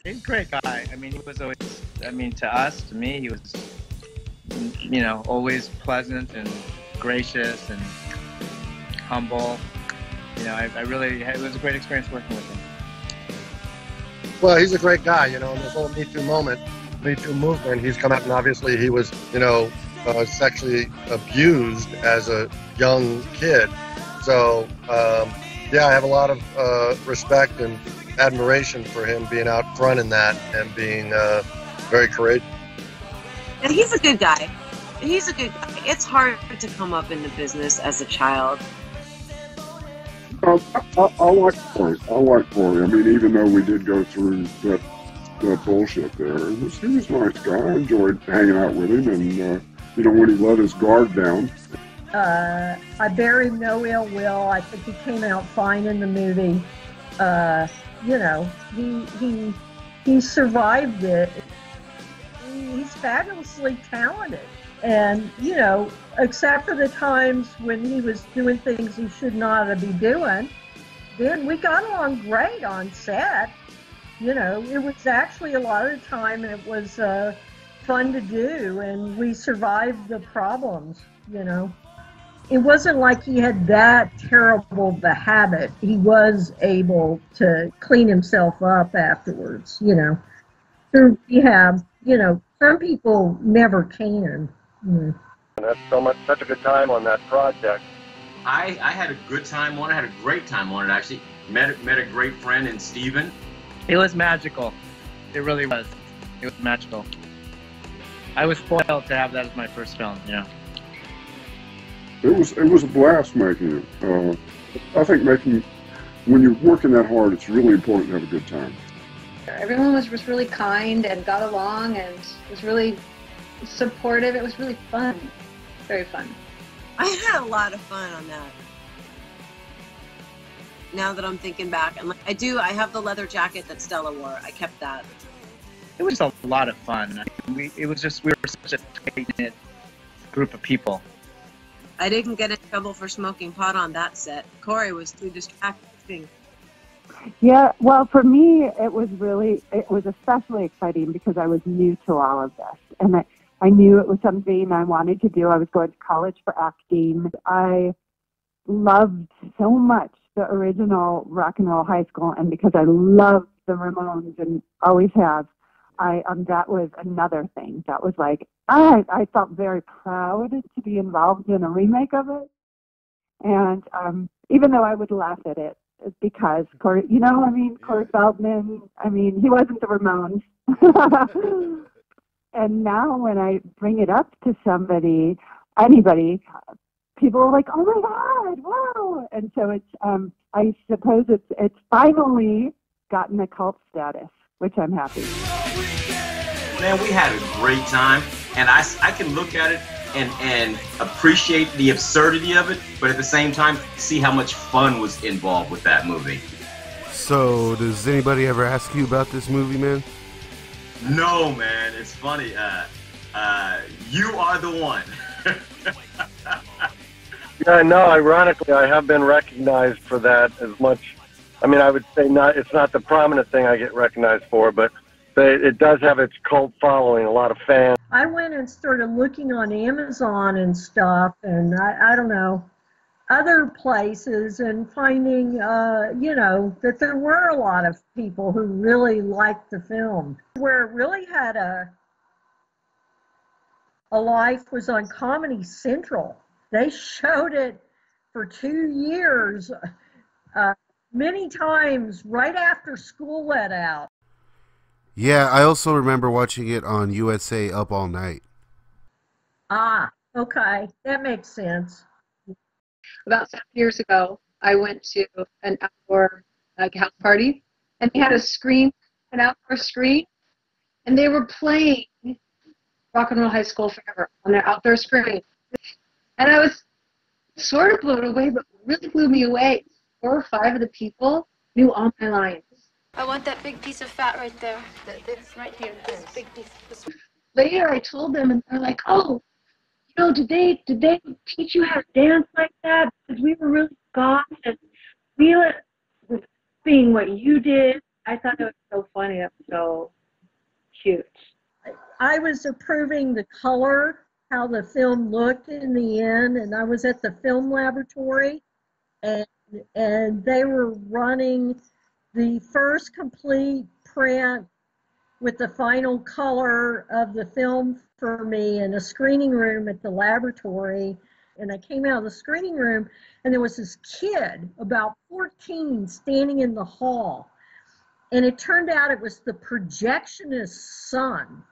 He's a great guy. I mean, he was always, to us, to me, he was, always pleasant and gracious and humble. It was a great experience working with him. Well, he's a great guy, in this whole Me Too movement, he's come out and obviously he was, sexually abused as a young kid. So, yeah, I have a lot of respect and admiration for him being out front in that and being very courageous. And he's a good guy. It's hard to come up in the business as a child. I like Corey. I mean, even though we did go through that bullshit there, he was a nice guy. I enjoyed hanging out with him, and when he let his guard down. I bear him no ill will. I think he came out fine in the movie. He survived it. He's fabulously talented. And, except for the times when he was doing things he should not be doing, then we got along great on set. It was actually a lot of the time it was fun to do, and we survived the problems, It wasn't like he had that terrible of a habit. He was able to clean himself up afterwards, Through rehab, some people never can. And that's such a good time on that project. I had a good time on it. I had a great time on it, actually. Met a great friend in Steven. It was magical. It really was. It was magical. I was spoiled to have that as my first film, It was a blast making it. I think when you're working that hard, it's really important to have a good time. Everyone was really kind and got along and was really supportive. It was really fun. Very fun. I had a lot of fun on that. now that I'm thinking back. And like, I have the leather jacket that Stella wore. I kept that. It was just a lot of fun. We were such a tight-knit group of people. I didn't get in trouble for smoking pot on that set. Corey was too distracting. Yeah, well, for me, it was especially exciting because I was new to all of this. And I knew it was something I wanted to do. I was going to college for acting. I loved so much the original Rock and Roll High School, and because I loved the Ramones and always have, that was another thing. That was like, I felt very proud to be involved in a remake of it. And even though I would laugh at it, because Corey Feldman, he wasn't the Ramones. And now when I bring it up to anybody, people are like, "Oh my God, wow!" And so it's, I suppose it's finally gotten a cult status, which I'm happy. Man, we had a great time, and I can look at it and appreciate the absurdity of it, but at the same time, see how much fun was involved with that movie. So, does anybody ever ask you about this movie, man? No, man, it's funny. You are the one. Yeah, no, ironically, I have been recognized for that as much. I would say it's not the prominent thing I get recognized for, but it does have its cult following, a lot of fans. I went and started looking on Amazon and stuff, and I don't know, other places, and finding, that there were a lot of people who really liked the film. Where it really had a life was on Comedy Central. They showed it for 2 years, many times right after school let out. Yeah, I also remember watching it on USA Up All Night. Ah, okay. That makes sense. About 7 years ago, I went to an outdoor house party, and they had an outdoor screen, and they were playing Rock and Roll High School Forever on their outdoor screen. And I was sort of blown away, but what really blew me away, 4 or 5 of the people knew all my lines. I want that big piece of fat right there. This right here. This big piece. This one. Later, I told them, and they're like, "Oh, did they teach you how to dance like that? Because we were really goth, and we were seeing what you did." I thought it was so funny. It was so cute. I was approving the color, how the film looked in the end, and I was at the film laboratory, and they were running the first complete print with the final color of the film for me in a screening room at the laboratory. And I came out of the screening room, and there was this kid, about 14, standing in the hall. And it turned out it was the projectionist's son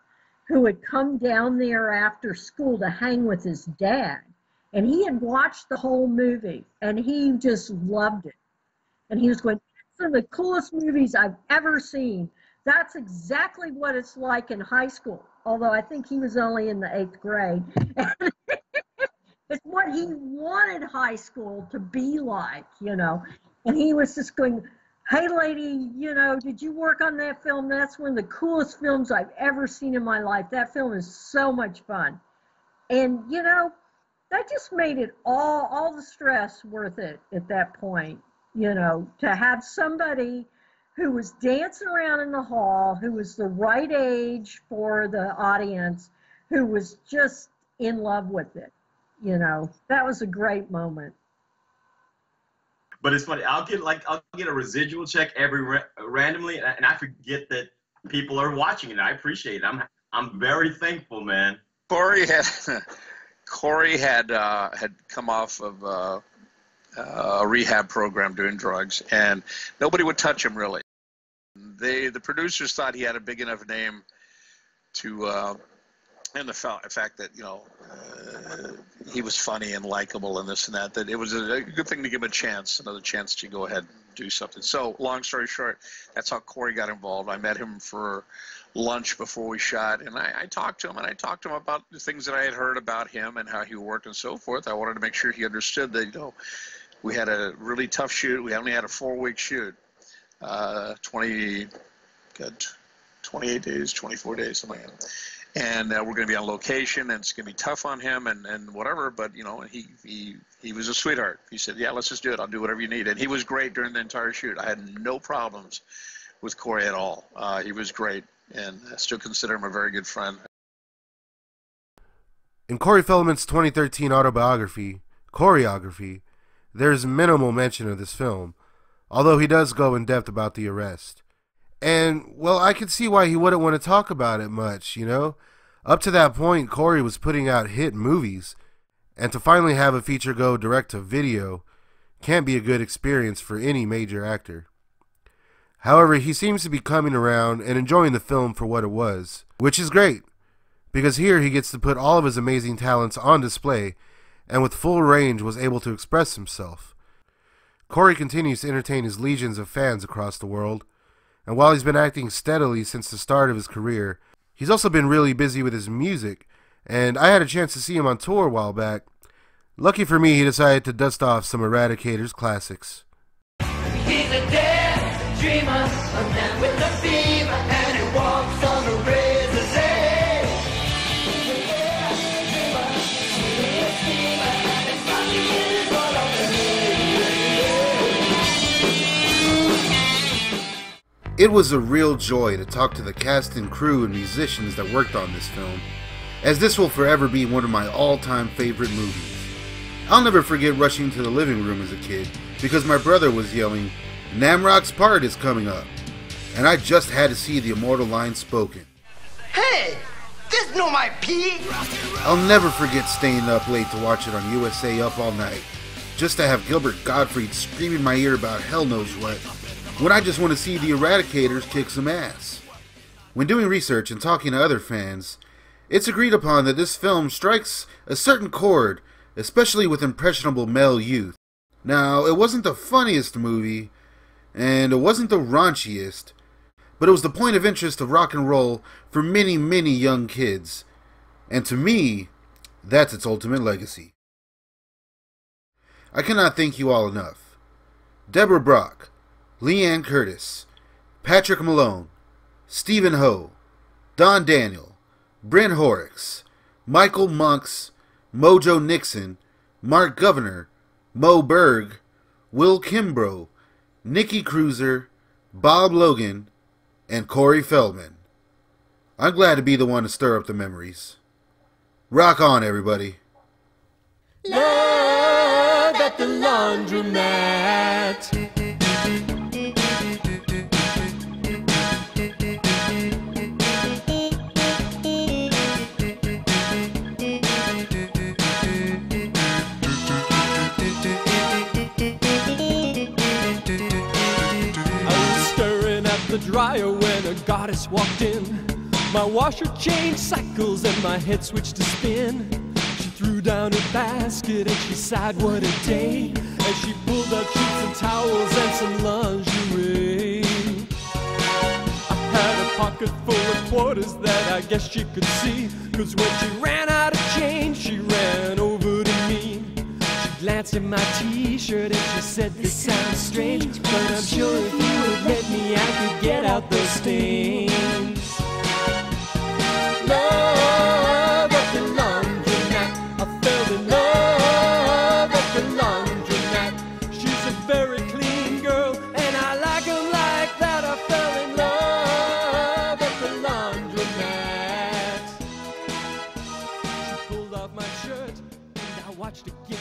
who had come down there after school to hang with his dad. And he had watched the whole movie, and he just loved it. And he was going, "It's one of the coolest movies I've ever seen. That's exactly what it's like in high school." Although I think he was only in the 8th grade. It's what he wanted high school to be like, And he was just going, "Hey, lady, did you work on that film? That's one of the coolest films I've ever seen in my life. That film is so much fun." And, that just made it all the stress worth it at that point, to have somebody who was dancing around in the hall, who was the right age for the audience, who was just in love with it. That was a great moment. But it's funny. I'll get a residual check randomly, and I forget that people are watching it. I appreciate it. I'm very thankful, man. Corey had come off of a rehab program doing drugs, and nobody would touch him really. The producers thought he had a big enough name to, and the fact that he was funny and likable and this and that it was a good thing to give him another chance to go ahead and do something. So long story short, that's how Corey got involved. I met him for lunch before we shot, and I talked to him, about the things that I had heard about him and how he worked and so forth. I wanted to make sure he understood that We had a really tough shoot. We only had a 4-week shoot, 28 days, 24 days, something like that. And we're going to be on location, and it's going to be tough on him and whatever. But you know, he was a sweetheart. He said, "Yeah, let's just do it. I'll do whatever you need." And he was great during the entire shoot. I had no problems with Corey at all. He was great, and I still consider him a very good friend. In Corey Feldman's 2013 autobiography, Choreography, there's minimal mention of this film, although he does go in depth about the arrest. And, well, I can see why he wouldn't want to talk about it much, you know? Up to that point, Corey was putting out hit movies, and to finally have a feature go direct to video can't be a good experience for any major actor. However, he seems to be coming around and enjoying the film for what it was, which is great, because here he gets to put all of his amazing talents on display, and with full range was able to express himself. Corey continues to entertain his legions of fans across the world, and while he's been acting steadily since the start of his career, he's also been really busy with his music, and I had a chance to see him on tour a while back. Lucky for me, he decided to dust off some Eradicators classics. He's a dead dreamer, a man with a fever, and he walks on a razor's edge. It was a real joy to talk to the cast and crew and musicians that worked on this film, as this will forever be one of my all-time favorite movies. I'll never forget rushing to the living room as a kid because my brother was yelling, "Namrock's part is coming up," and I just had to see the immortal line spoken. Hey, this no my pee. I'll never forget staying up late to watch it on USA Up All Night, just to have Gilbert Gottfried scream in my ear about hell knows what, when I just want to see the Eradicators kick some ass. When doing research and talking to other fans, it's agreed upon that this film strikes a certain chord, especially with impressionable male youth. Now, it wasn't the funniest movie, and it wasn't the raunchiest, but it was the point of interest of rock and roll for many, many young kids. And to me, that's its ultimate legacy. I cannot thank you all enough. Deborah Brock, Leanne Curtis, Patrick Malone, Stephen Ho, Don Daniel, Bryn Horrocks, Michael Monks, Mojo Nixon, Mark Governor, Mo Berg, Will Kimbrough, Nikki Cruiser, Bob Logan, and Corey Feldman. I'm glad to be the one to stir up the memories. Rock on, everybody. Love at the laundromat. The dryer when a goddess walked in. My washer changed cycles and my head switched to spin. She threw down her basket and she sighed, what a day. And she pulled out sheets and towels and some lingerie. I had a pocket full of quarters that I guess she could see, 'cause when she ran out of change, she ran over to me. Glanced at my t-shirt and she said, "This sounds strange, but I'm sure if you would let me, I could get out those stains." Love at the laundromat. I fell in love at the laundromat. She's a very clean girl and I like her like that. I fell in love at the laundromat. She pulled off my shirt and I watched again.